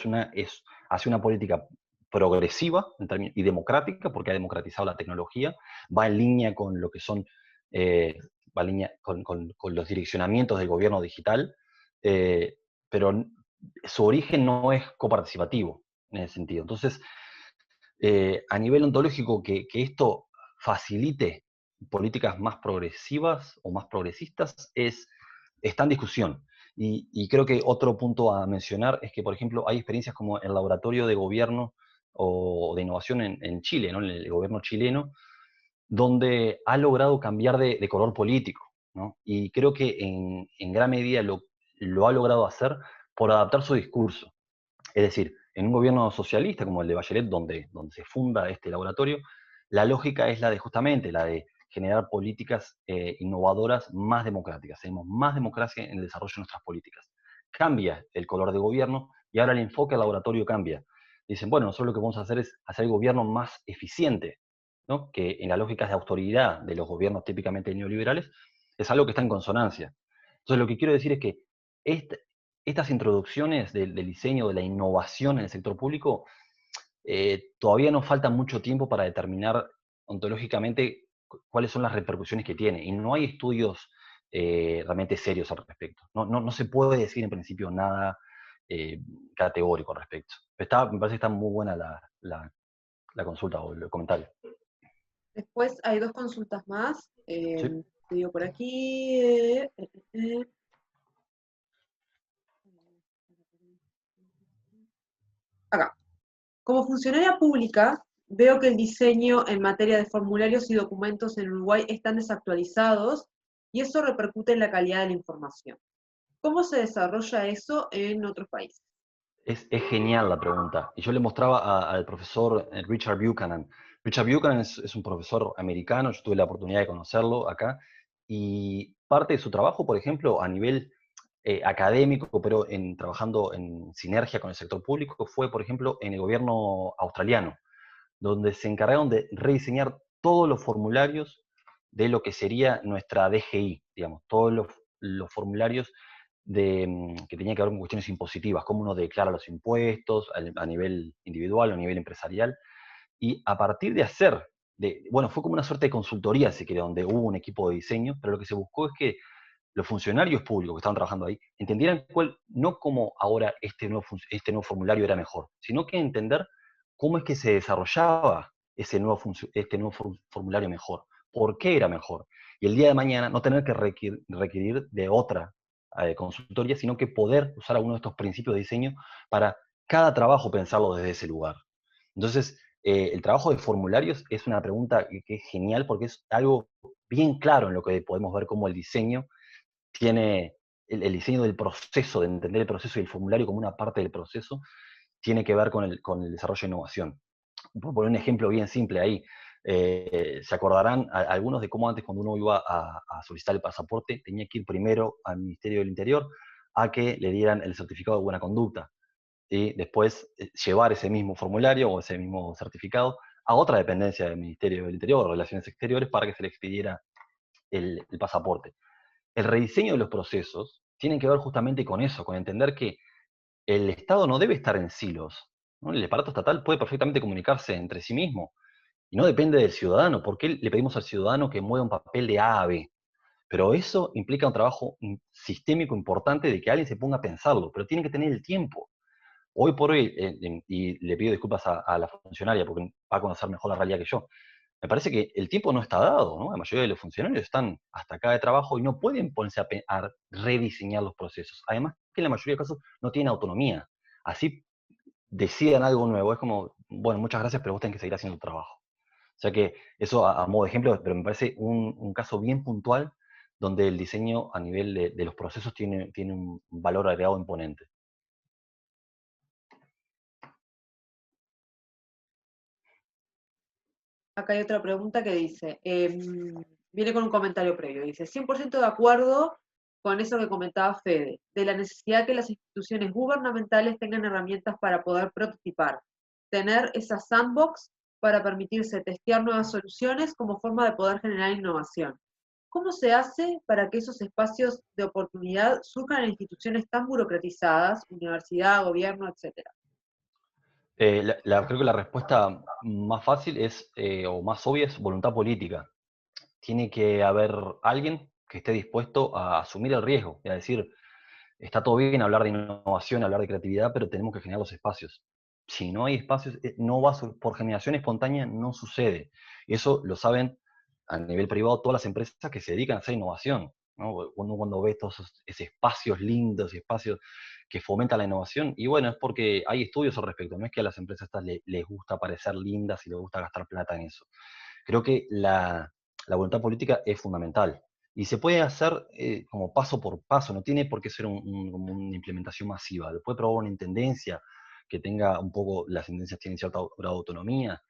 hace una política progresiva y democrática, porque ha democratizado la tecnología, va en línea con lo que son, va en línea con los direccionamientos del gobierno digital, pero su origen no es coparticipativo en ese sentido. Entonces, a nivel ontológico, que esto facilite políticas más progresivas o más progresistas está en discusión. Y creo que otro punto a mencionar es que, por ejemplo, hay experiencias como el laboratorio de gobierno o de innovación en Chile, ¿no? En el gobierno chileno, donde ha logrado cambiar de color político, ¿no? Y creo que en gran medida lo ha logrado hacer por adaptar su discurso. Es decir, en un gobierno socialista como el de Bachelet, donde se funda este laboratorio, la lógica es la de justamente la de generar políticas innovadoras más democráticas. Tenemos más democracia en el desarrollo de nuestras políticas. Cambia el color de gobierno y ahora el enfoque al laboratorio cambia. Dicen, bueno, nosotros lo que vamos a hacer es hacer el gobierno más eficiente, ¿no? Que en las lógicas de autoridad de los gobiernos típicamente neoliberales es algo que está en consonancia. Entonces, lo que quiero decir es que estas introducciones del diseño, de la innovación en el sector público, todavía nos falta mucho tiempo para determinar ontológicamente cuáles son las repercusiones que tiene. Y no hay estudios realmente serios al respecto. No se puede decir en principio nada categórico al respecto. Me parece que está muy buena la consulta o el comentario. Después hay 2 consultas más. Sí. Te digo por aquí. Acá. Como funcionaria pública, veo que el diseño en materia de formularios y documentos en Uruguay están desactualizados y eso repercute en la calidad de la información. ¿Cómo se desarrolla eso en otros países? Es genial la pregunta. Y yo le mostraba al profesor Richard Buchanan. Richard Buchanan es un profesor americano, yo tuve la oportunidad de conocerlo acá, y parte de su trabajo, por ejemplo, a nivel académico, pero trabajando en sinergia con el sector público, fue, por ejemplo, en el gobierno australiano, donde se encargaron de rediseñar todos los formularios de lo que sería nuestra DGI, digamos, todos los formularios que tenían que ver con cuestiones impositivas, cómo uno declara los impuestos a nivel individual o a nivel empresarial, y a partir de bueno, fue como una suerte de consultoría, si quiere, donde hubo un equipo de diseño, pero lo que se buscó es que los funcionarios públicos que estaban trabajando ahí entendieran no cómo ahora este nuevo formulario era mejor, sino que entender cómo es que se desarrollaba este nuevo formulario mejor, por qué era mejor. Y el día de mañana no tener que requerir de otra consultoría, sino que poder usar alguno de estos principios de diseño para cada trabajo pensarlo desde ese lugar. Entonces, el trabajo de formularios es una pregunta que es genial porque es algo bien claro en lo que podemos ver cómo el diseño tiene el diseño del proceso, de entender el proceso y el formulario como una parte del proceso, tiene que ver con el desarrollo de innovación. Por poner un ejemplo bien simple ahí, se acordarán algunos de cómo antes cuando uno iba a solicitar el pasaporte tenía que ir primero al Ministerio del Interior a que le dieran el certificado de buena conducta y después llevar ese mismo formulario o ese mismo certificado a otra dependencia del Ministerio del Interior o Relaciones Exteriores para que se le expidiera el pasaporte. El rediseño de los procesos tiene que ver justamente con eso, con entender que el Estado no debe estar en silos, ¿no? El aparato estatal puede perfectamente comunicarse entre sí mismo y no depende del ciudadano. ¿Por qué le pedimos al ciudadano que mueva un papel de A a B? Pero eso implica un trabajo sistémico importante de que alguien se ponga a pensarlo, pero tiene que tener el tiempo. Hoy por hoy, y le pido disculpas a la funcionaria porque va a conocer mejor la realidad que yo, me parece que el tiempo no está dado, ¿no? La mayoría de los funcionarios están hasta acá de trabajo y no pueden ponerse a rediseñar los procesos. Además, que en la mayoría de casos no tienen autonomía. Así decidan algo nuevo. Es como, bueno, muchas gracias, pero vos tenés que seguir haciendo tu trabajo. O sea que eso a modo de ejemplo, pero me parece un caso bien puntual donde el diseño a nivel de los procesos tiene un valor agregado imponente. Acá hay otra pregunta que dice, viene con un comentario previo, dice, 100% de acuerdo con eso que comentaba Fede, de la necesidad que las instituciones gubernamentales tengan herramientas para poder prototipar, tener esa sandbox para permitirse testear nuevas soluciones como forma de poder generar innovación. ¿Cómo se hace para que esos espacios de oportunidad surjan en instituciones tan burocratizadas, universidad, gobierno, etcétera? Creo que la respuesta más fácil o más obvia es voluntad política. Tiene que haber alguien que esté dispuesto a asumir el riesgo y a decir, está todo bien hablar de innovación, hablar de creatividad, pero tenemos que generar los espacios. Si no hay espacios, no va por generación espontánea, no sucede. Y eso lo saben a nivel privado todas las empresas que se dedican a hacer innovación, ¿no? Cuando ves todos esos espacios lindos, espacios que fomenta la innovación, y bueno, es porque hay estudios al respecto, no es que a las empresas estas les gusta parecer lindas y les gusta gastar plata en eso. Creo que la voluntad política es fundamental. Y se puede hacer como paso por paso, no tiene por qué ser como una implementación masiva. Lo puede probar una intendencia que tenga un poco, las intendencias tienen cierta grado de autonomía.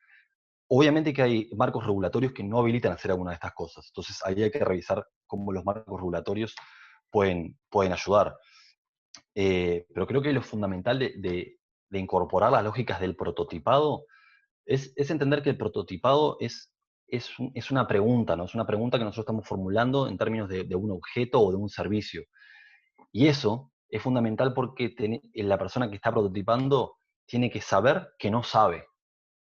Obviamente que hay marcos regulatorios que no habilitan hacer alguna de estas cosas. Entonces ahí hay que revisar cómo los marcos regulatorios pueden ayudar. Pero creo que lo fundamental de incorporar las lógicas del prototipado es entender que el prototipado es una pregunta, ¿no? Es una pregunta que nosotros estamos formulando en términos de un objeto o de un servicio. Y eso es fundamental porque la persona que está prototipando tiene que saber que no sabe.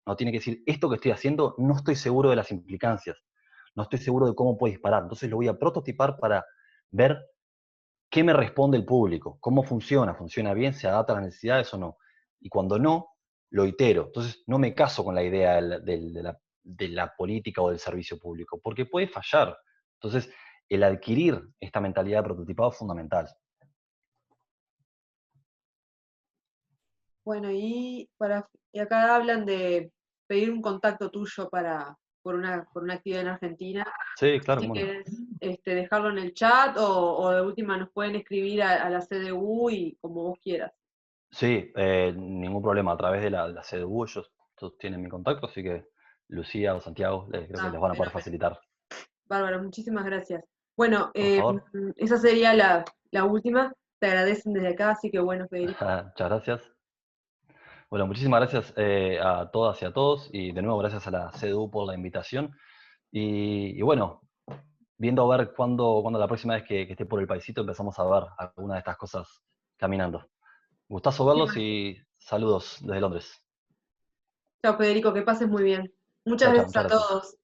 No tiene que decir, esto que estoy haciendo no estoy seguro de las implicancias, no estoy seguro de cómo puede disparar. Entonces lo voy a prototipar para ver qué me responde el público, cómo funciona bien, se adapta a las necesidades o no. Y cuando no, lo itero. Entonces no me caso con la idea de la política o del servicio público, porque puede fallar. Entonces, el adquirir esta mentalidad de prototipado es fundamental. Bueno, y acá hablan de pedir un contacto tuyo por una actividad en Argentina. Sí, claro, Si cómo no. quieres dejarlo en el chat o de última nos pueden escribir a la CDU y como vos quieras. Sí, ningún problema. A través de la CDU ellos todos tienen mi contacto, así que Lucía o Santiago creo que les van a poder Fenómeno. facilitar. Bárbaro, muchísimas gracias. Bueno, Por favor. esa sería la última. Te agradecen desde acá, así que bueno, Federico. Muchas gracias. Bueno, muchísimas gracias a todas y a todos, y de nuevo gracias a la CDU por la invitación. Y bueno, viendo a ver cuándo la próxima vez que esté por el paisito empezamos a ver alguna de estas cosas caminando. Gustazo verlos y saludos desde Londres. Chao, Federico, que pases muy bien. Muchas Chao, chao, gracias muchas a gracias. todos.